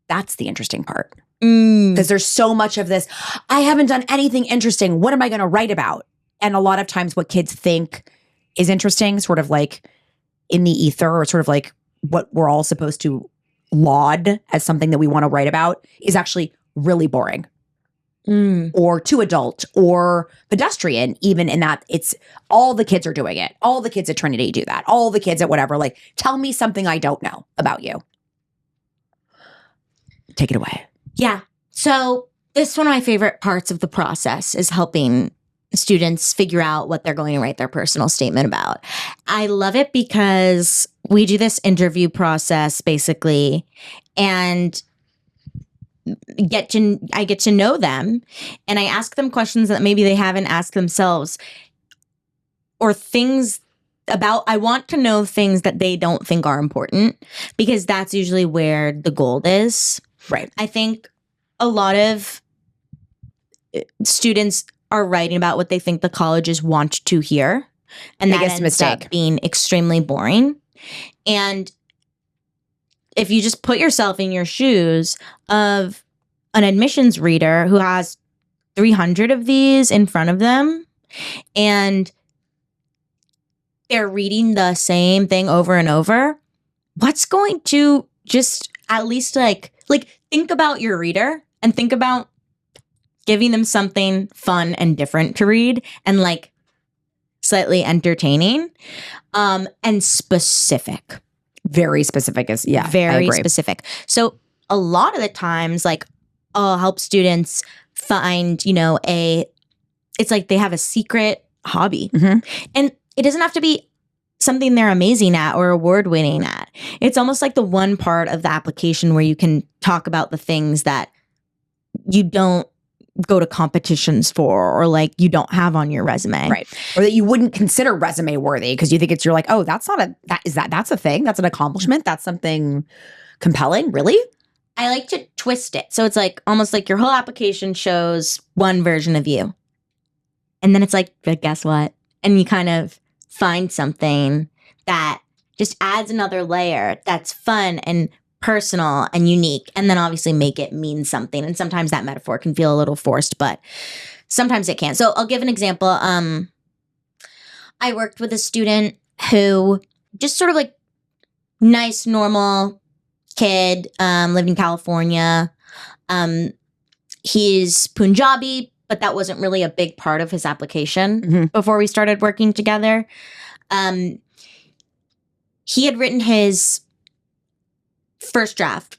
that's the interesting part. Because there's so much of this, I haven't done anything interesting. What am I going to write about? And a lot of times what kids think is interesting, sort of like in the ether, or sort of like what we're all supposed to laud as something that we want to write about, is actually really boring. Or too adult or pedestrian, even in that it's all the kids are doing it. All the kids at Trinity do that. All the kids at whatever. Like, tell me something I don't know about you. Take it away. Yeah. So this is one of my favorite parts of the process is helping students figure out what they're going to write their personal statement about. I love it because we do this interview process basically, and I get to know them, and I ask them questions that maybe they haven't asked themselves, or things about, I want to know things that they don't think are important, because that's usually where the gold is. Right. I think a lot of students are writing about what they think the colleges want to hear, and that ends up being extremely boring. And if you just put yourself in your shoes of an admissions reader who has 300 of these in front of them, and they're reading the same thing over and over, what's going to just at least like think about your reader and think about giving them something fun and different to read and like slightly entertaining, and specific. Very specific is, yeah. Very specific. So a lot of the times, like, I'll help students find, it's like they have a secret hobby. And it doesn't have to be something they're amazing at or award-winning at. It's almost like the one part of the application where you can talk about the things that you don't go to competitions for, or like you don't have on your resume. Right. Or that you wouldn't consider resume worthy because you think you're like, oh, that's a thing. That's an accomplishment. That's something compelling. Really? I like to twist it. So it's like almost like your whole application shows one version of you. And then it's like, but guess what? And you kind of find something that just adds another layer that's fun and personal and unique, and then obviously make it mean something. And sometimes that metaphor can feel a little forced, but sometimes it can. So I'll give an example. I worked with a student who just sort of like nice, normal kid, lived in California. He's Punjabi, but that wasn't really a big part of his application before we started working together. He had written his first draft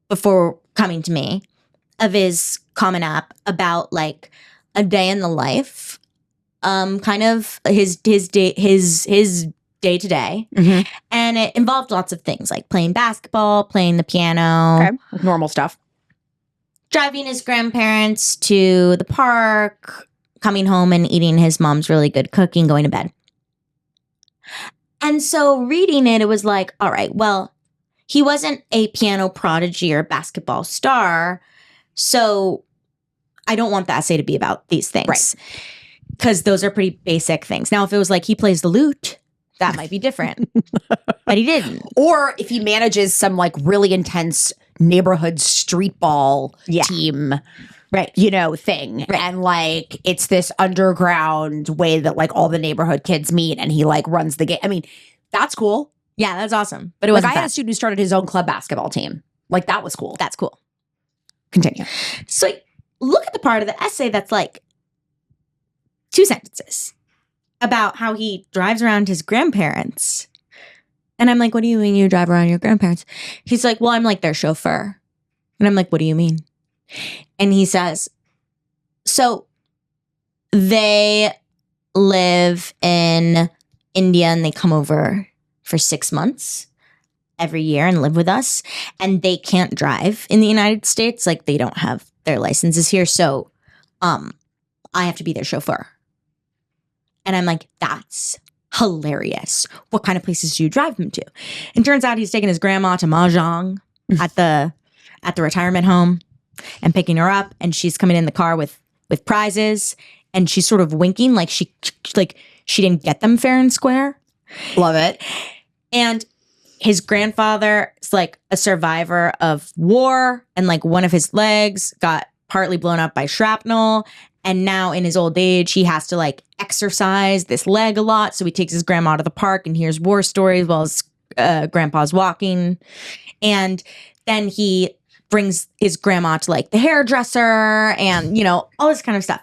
before coming to me of his Common App about like a day in the life, kind of his day to day, and it involved lots of things like playing basketball, playing the piano, normal stuff, driving his grandparents to the park, coming home and eating his mom's really good cooking, going to bed. And so reading it, it was like, all right, well, he wasn't a piano prodigy or basketball star, so I don't want the essay to be about these things. Right. Because those are pretty basic things. Now, if it was like he plays the lute, that might be different. But he didn't. Or if he manages some like really intense neighborhood street ball team, right? Thing. Right. And like it's this underground way that like all the neighborhood kids meet and he like runs the game. I mean, that's cool. Yeah, that's awesome. But it was like I had a student who started his own club basketball team. Like that was cool. That's cool. Continue. So look at the part of the essay that's like 2 sentences about how he drives around his grandparents. And I'm like, what do you mean you drive around your grandparents? He's like, well, I'm like their chauffeur. And I'm like, what do you mean? And he says, so they live in India and they come over for 6 months every year and live with us. And they can't drive in the United States. Like they don't have their licenses here. So I have to be their chauffeur. And I'm like, that's hilarious. What kind of places do you drive him to? And turns out he's taking his grandma to Mahjong at the retirement home and picking her up. And she's coming in the car with prizes. And she's sort of winking like she didn't get them fair and square. Love it. And his grandfather is like a survivor of war. And like one of his legs got partly blown up by shrapnel. And now in his old age, he has to like exercise this leg a lot. So he takes his grandma to the park and hears war stories while his grandpa's walking. And then he brings his grandma to like the hairdresser and, all this kind of stuff.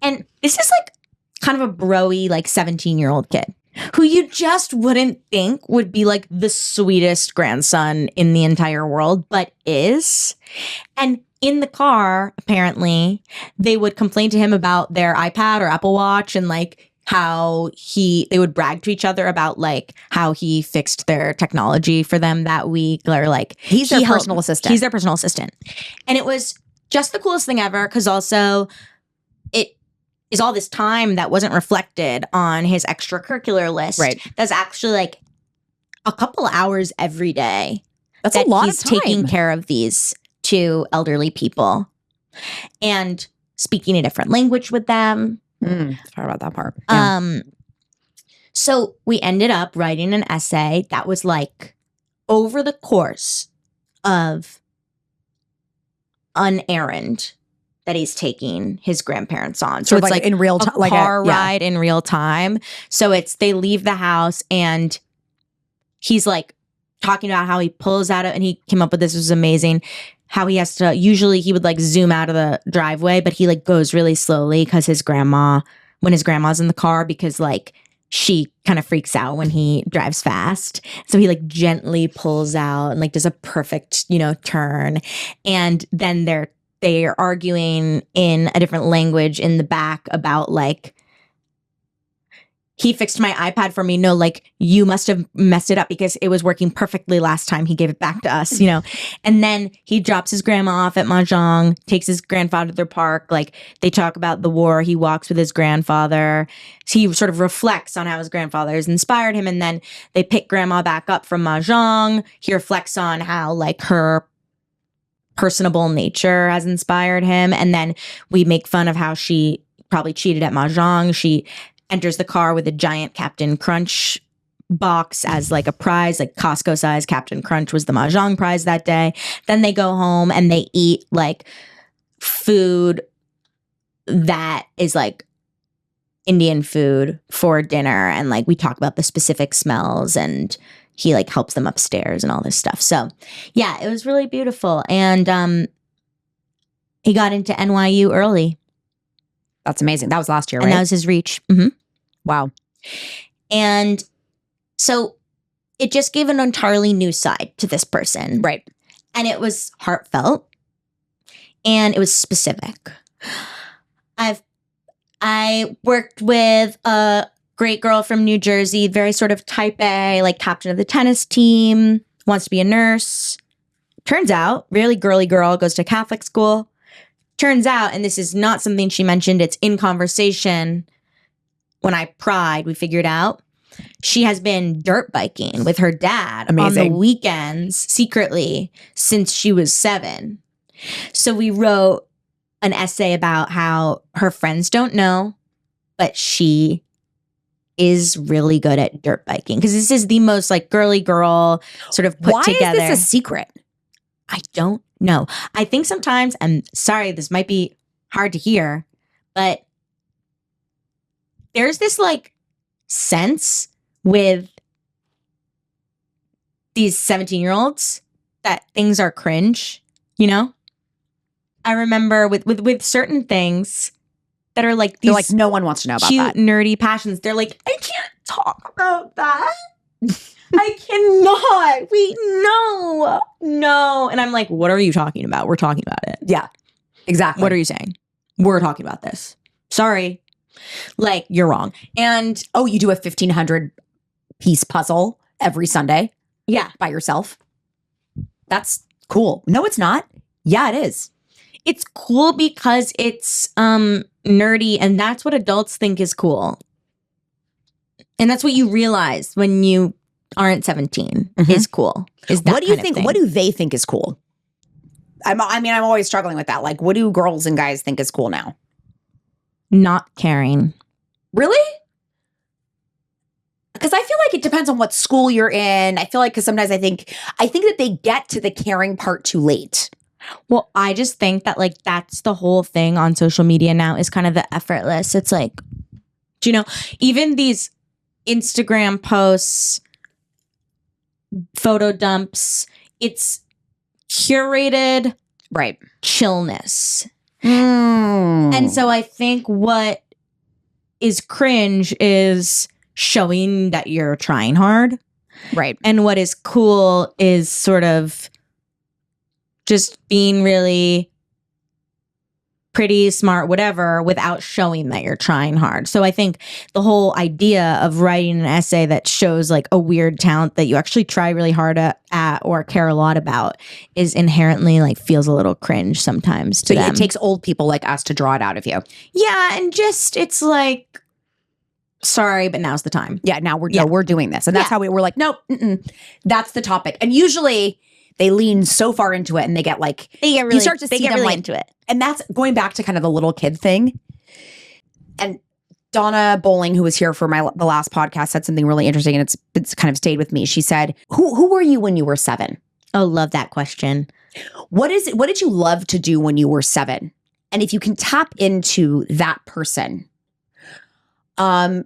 And this is like kind of a bro-y, like 17-year-old kid who you just wouldn't think would be like the sweetest grandson in the entire world, but is. And in the car, apparently, they would complain to him about their iPad or Apple Watch and like how they would brag to each other about like how he fixed their technology for them that week, or like he's their personal assistant. He's their personal assistant. And it was just the coolest thing ever because also it is all this time that wasn't reflected on his extracurricular list. Right. That's actually like a couple hours every day. That's a lot of time. He's taking care of these 2 elderly people and speaking a different language with them. Sorry about that part. Yeah. So we ended up writing an essay that was like over the course of an errand that he's taking his grandparents on. So it's like in real time, like a car ride in real time. So they leave the house and he's like talking about how he pulls out of, and he came up with this, was amazing, how he has to, usually he would like zoom out of the driveway, but he like goes really slowly because when his grandma's in the car, because like she kind of freaks out when he drives fast. So he like gently pulls out and like does a perfect, turn. And then they are arguing in a different language in the back about like, he fixed my iPad for me. No, like you must have messed it up because it was working perfectly last time he gave it back to us, And then he drops his grandma off at Mahjong, takes his grandfather to their park. Like they talk about the war. He walks with his grandfather. So he sort of reflects on how his grandfather has inspired him. And then they pick grandma back up from Mahjong. He reflects on how like her personable nature has inspired him. And then we make fun of how she probably cheated at Mahjong. She enters the car with a giant Captain Crunch box as like a prize, like Costco size Captain Crunch was the Mahjong prize that day. Then they go home and they eat like food that is like Indian food for dinner. And like we talk about the specific smells and he like helps them upstairs and all this stuff. So yeah, it was really beautiful. And he got into NYU early. That's amazing. That was last year, right? And that was his reach. Mm-hmm. Wow. And so it just gave an entirely new side to this person. Right. And it was heartfelt and it was specific. I worked with a great girl from New Jersey, very sort of type A, like captain of the tennis team, wants to be a nurse. Turns out, really girly girl, goes to Catholic school, turns out, and this is not something she mentioned, it's in conversation. When I pried, we figured out she has been dirt biking with her dad on the weekends secretly since she was 7. So we wrote an essay about how her friends don't know, but she is really good at dirt biking. Because this is the most like girly girl sort of put together. Why is this a secret? I don't know. I think sometimes, and sorry, this might be hard to hear, but there's this like sense with these 17-year-olds that things are cringe, you know? I remember with certain things that are like these, they're like, no one wants to know about cute, that. nerdy passions. They're like, I can't talk about that. I cannot. Wait, no. And I'm like, what are you talking about? We're talking about it. Yeah, exactly. What are you saying? We're talking about this. Sorry. Like, you're wrong. And oh, you do a 1,500 piece puzzle every Sunday? Yeah. By yourself? That's cool. No, it's not. Yeah, it is. It's cool because it's nerdy, and that's what adults think is cool. And that's what you realize when you aren't 17 is cool. Is that what do you think? What do they think is cool? I'm always struggling with that. Like, what do girls and guys think is cool now? Not caring. Really? Because I feel like it depends on what school you're in. I feel like because sometimes I think that they get to the caring part too late. Well, I just think that like that's the whole thing on social media now is kind of the effortless. It's like, do you know, even these Instagram posts, photo dumps, it's curated chillness. And so I think what is cringe is showing that you're trying hard. Right. And what is cool is sort of just being really pretty, smart, whatever, without showing that you're trying hard. So I think the whole idea of writing an essay that shows like a weird talent that you actually try really hard at or care a lot about is inherently like feels a little cringe sometimes to them. It takes old people like us to draw it out of you. Yeah, and just it's like, sorry, but now's the time. Yeah, now we're doing this. And that's how we're like, nope, that's the topic. And usually they lean so far into it and they get like, you start to see them like, into it. And that's going back to kind of the little kid thing. And Donna Bowling, who was here for the last podcast, said something really interesting, and it's kind of stayed with me. She said, who were you when you were 7? Oh, love that question. What did you love to do when you were 7? And if you can tap into that person,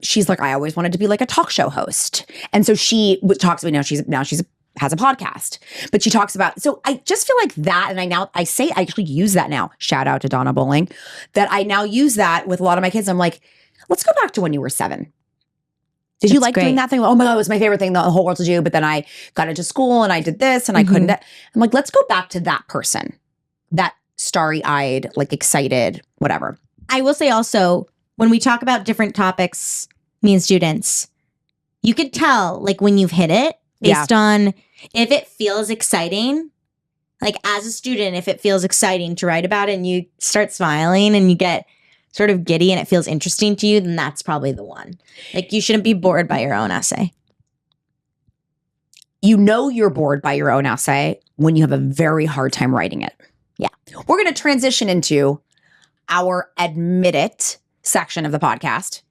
she's like, I always wanted to be like a talk show host. And so she talks about now she's has a podcast, but she talks about, so I just feel like that. And I actually use that now. Shout out to Donna Bowling, that I now use that with a lot of my kids. I'm like, let's go back to when you were 7. Did you like doing that thing? Oh my God, it was my favorite thing the whole world to do. But then I got into school and I did this and I couldn't. I'm like, let's go back to that person, that starry-eyed, like excited, whatever. I will say also, when we talk about different topics, me and students, you could tell like when you've hit it based on if it feels exciting. Like as a student, if it feels exciting to write about it and you start smiling and you get sort of giddy and it feels interesting to you, then that's probably the one. Like you shouldn't be bored by your own essay. You know you're bored by your own essay when you have a very hard time writing it. Yeah. We're going to transition into our admit it section of the podcast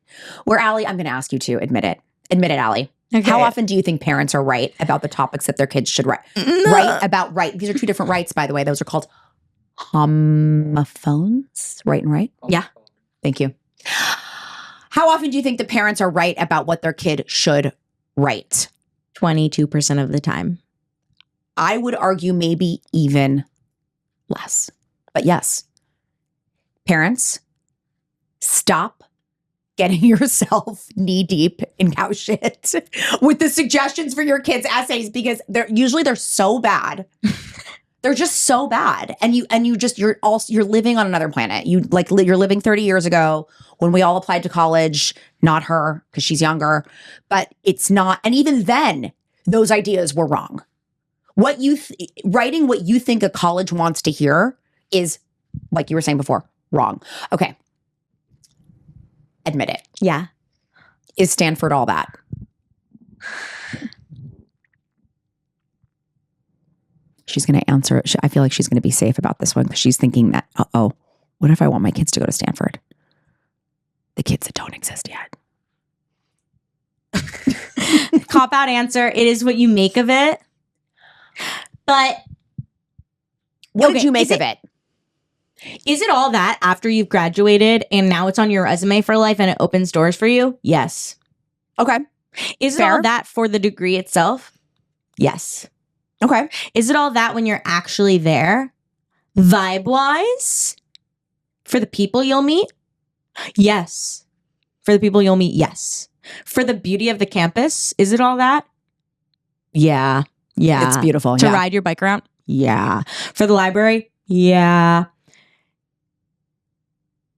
where, Ali, I'm going to ask you to admit it. Admit it, Ali. Okay. How often do you think parents are right about the topics that their kids should write? These are two different rights, by the way. Those are called homophones. Right and right? Yeah. Thank you. How often do you think the parents are right about what their kid should write? 22% of the time. I would argue maybe even less. But yes, parents, stop getting yourself knee deep in cow shit with the suggestions for your kids' essays, because they're so bad. They're just so bad. And you're living on another planet. You're living 30 years ago when we all applied to college, not her because she's younger, but it's not. And even then those ideas were wrong. Writing what you think a college wants to hear is Like you were saying before, wrong. Okay. Admit it. Yeah. Is Stanford all that? She's going to answer. I feel like she's going to be safe about this one because she's thinking that, what if I want my kids to go to Stanford? The kids that don't exist yet. Cop out answer. It is what you make of it. But what did you make of it? Is it all that after you've graduated and now it's on your resume for life and it opens doors for you? Yes. Okay. Is it all that for the degree itself? Yes. Okay. Is it all that when you're actually there? Vibe-wise? For the people you'll meet? Yes. For the people you'll meet? Yes. For the beauty of the campus? Is it all that? Yeah. Yeah. It's beautiful. To ride your bike around? Yeah. For the library? Yeah.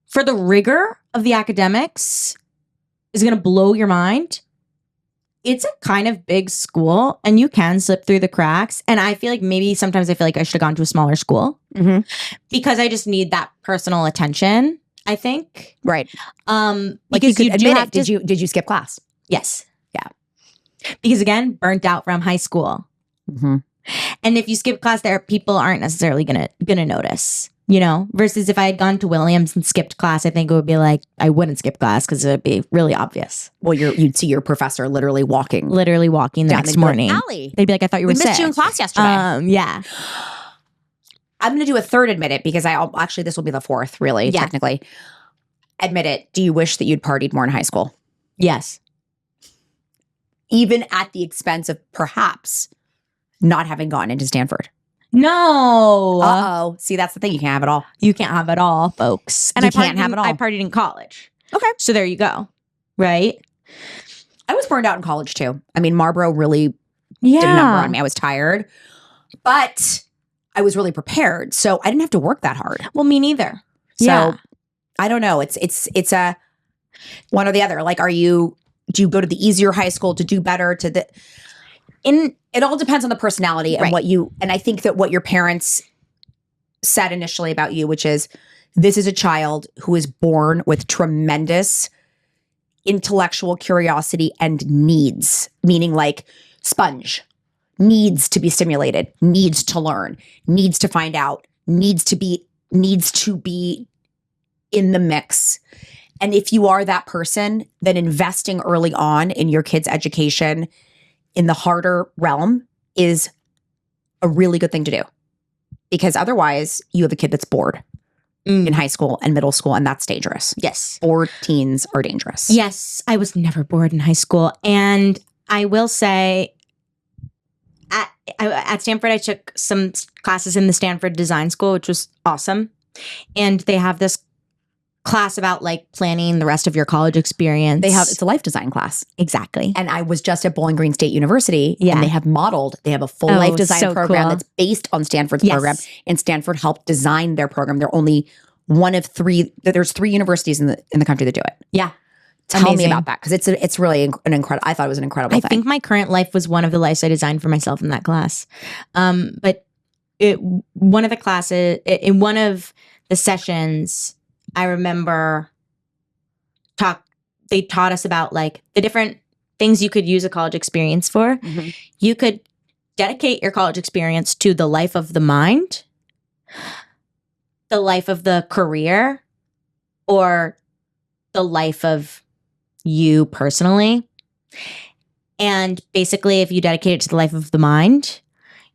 For the rigor of the academics? Is it going to blow your mind? It's a kind of big school and you can slip through the cracks. And I feel like maybe sometimes I feel like I should have gone to a smaller school because I just need that personal attention, I think. Right. Like you could admit it. Did you skip class? Yes. Yeah. Because again, burnt out from high school. Mm-hmm. And if you skip class there, people aren't necessarily gonna notice. You know, versus if I had gone to Williams and skipped class, I think it would be like, I wouldn't skip class because it would be really obvious. Well, you'd see your professor literally walking the next morning. Like, Ali, they'd be like, I thought you were sick. We missed you in class yesterday. Yeah. I'm going to do a third admit it because actually this will be the fourth, really, technically. Admit it. Do you wish that you'd partied more in high school? Yes. Even at the expense of perhaps not having gone into Stanford? No. Uh-oh. See, that's the thing. You can't have it all. You can't have it all, folks. And you can't have it all. I partied in college. Okay. So there you go. Right? I was burned out in college too. I mean, Marlboro really did a number on me. I was tired, but I was really prepared. So I didn't have to work that hard. Well, me neither. So I don't know. It's a one or the other. Like, do you go to the easier high school to do better it all depends on the personality and and I think that what your parents said initially about you, which is this is a child who is born with tremendous intellectual curiosity and needs, meaning like sponge, needs to be stimulated, needs to learn, needs to find out, needs to be in the mix. And if you are that person, then investing early on in your kid's education in the harder realm is a really good thing to do, because otherwise you have a kid that's bored in high school and middle school, and that's dangerous. Yes. Bored teens are dangerous. Yes. I was never bored in high school. And I will say at Stanford, I took some classes in the Stanford Design School, which was awesome. And they have this class about like planning the rest of your college experience. It's a life design class. Exactly. And I was just at Bowling Green State University and they have a full life design program that's based on Stanford's program, and Stanford helped design their program. They're only one of three. There's 3 universities in the country that do it. Yeah. Tell me about that, because it's really an incredible. I thought it was an incredible thing. I think my current life was one of the lives I designed for myself in that class. But one of the classes in one of the sessions, I remember they taught us about like the different things you could use a college experience for. Mm-hmm. You could dedicate your college experience to the life of the mind, the life of the career, or the life of you personally. And basically, if you dedicate it to the life of the mind,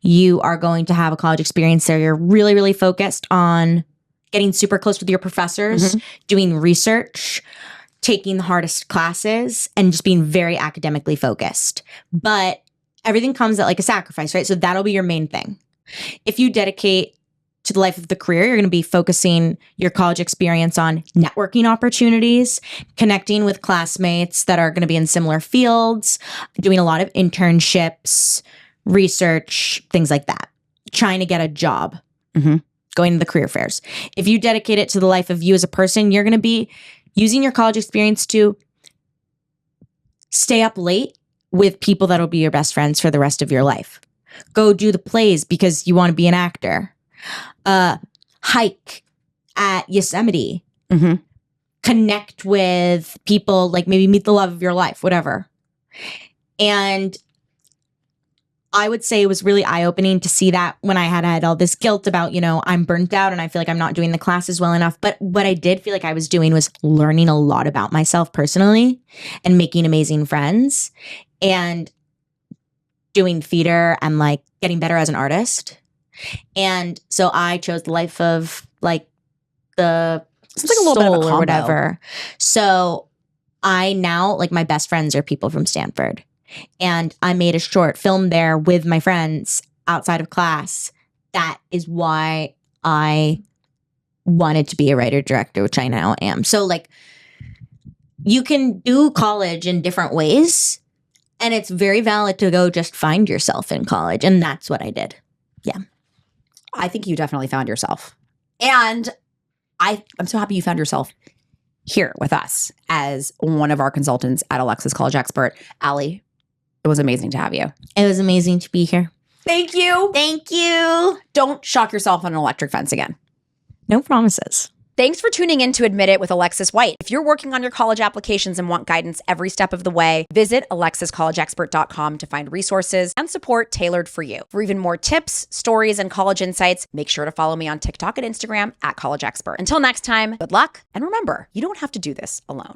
you are going to have a college experience where you're really, really focused on getting super close with your professors, doing research, taking the hardest classes, and just being very academically focused. But everything comes at like a sacrifice, right? So that'll be your main thing. If you dedicate to the life of the career, you're going to be focusing your college experience on networking opportunities, connecting with classmates that are going to be in similar fields, doing a lot of internships, research, things like that, trying to get a job. Going to the career fairs. If you dedicate it to the life of you as a person, you're going to be using your college experience to stay up late with people that'll be your best friends for the rest of your life. Go do the plays because you want to be an actor. Hike at Yosemite. Mm-hmm. Connect with people, like maybe meet the love of your life, whatever. And I would say it was really eye-opening to see that when I had all this guilt about, I'm burnt out and I feel like I'm not doing the classes well enough. But what I did feel like I was doing was learning a lot about myself personally and making amazing friends and doing theater and like getting better as an artist. And so I chose the life of like the It's like a little bit of a soul combo. or whatever. So I now, like, my best friends are people from Stanford. And I made a short film there with my friends outside of class. That is why I wanted to be a writer director, which I now am. So like, you can do college in different ways, and it's very valid to go just find yourself in college. And that's what I did. Yeah. I think you definitely found yourself. And I'm so happy you found yourself here with us as one of our consultants at Alexis College Expert. Ali, it was amazing to have you. It was amazing to be here. Thank you. Thank you. Don't shock yourself on an electric fence again. No promises. Thanks for tuning in to Admit It with Alexis White. If you're working on your college applications and want guidance every step of the way, visit alexiscollegeexpert.com to find resources and support tailored for you. For even more tips, stories, and college insights, make sure to follow me on TikTok and Instagram at College Expert. Until next time, good luck, and remember, you don't have to do this alone.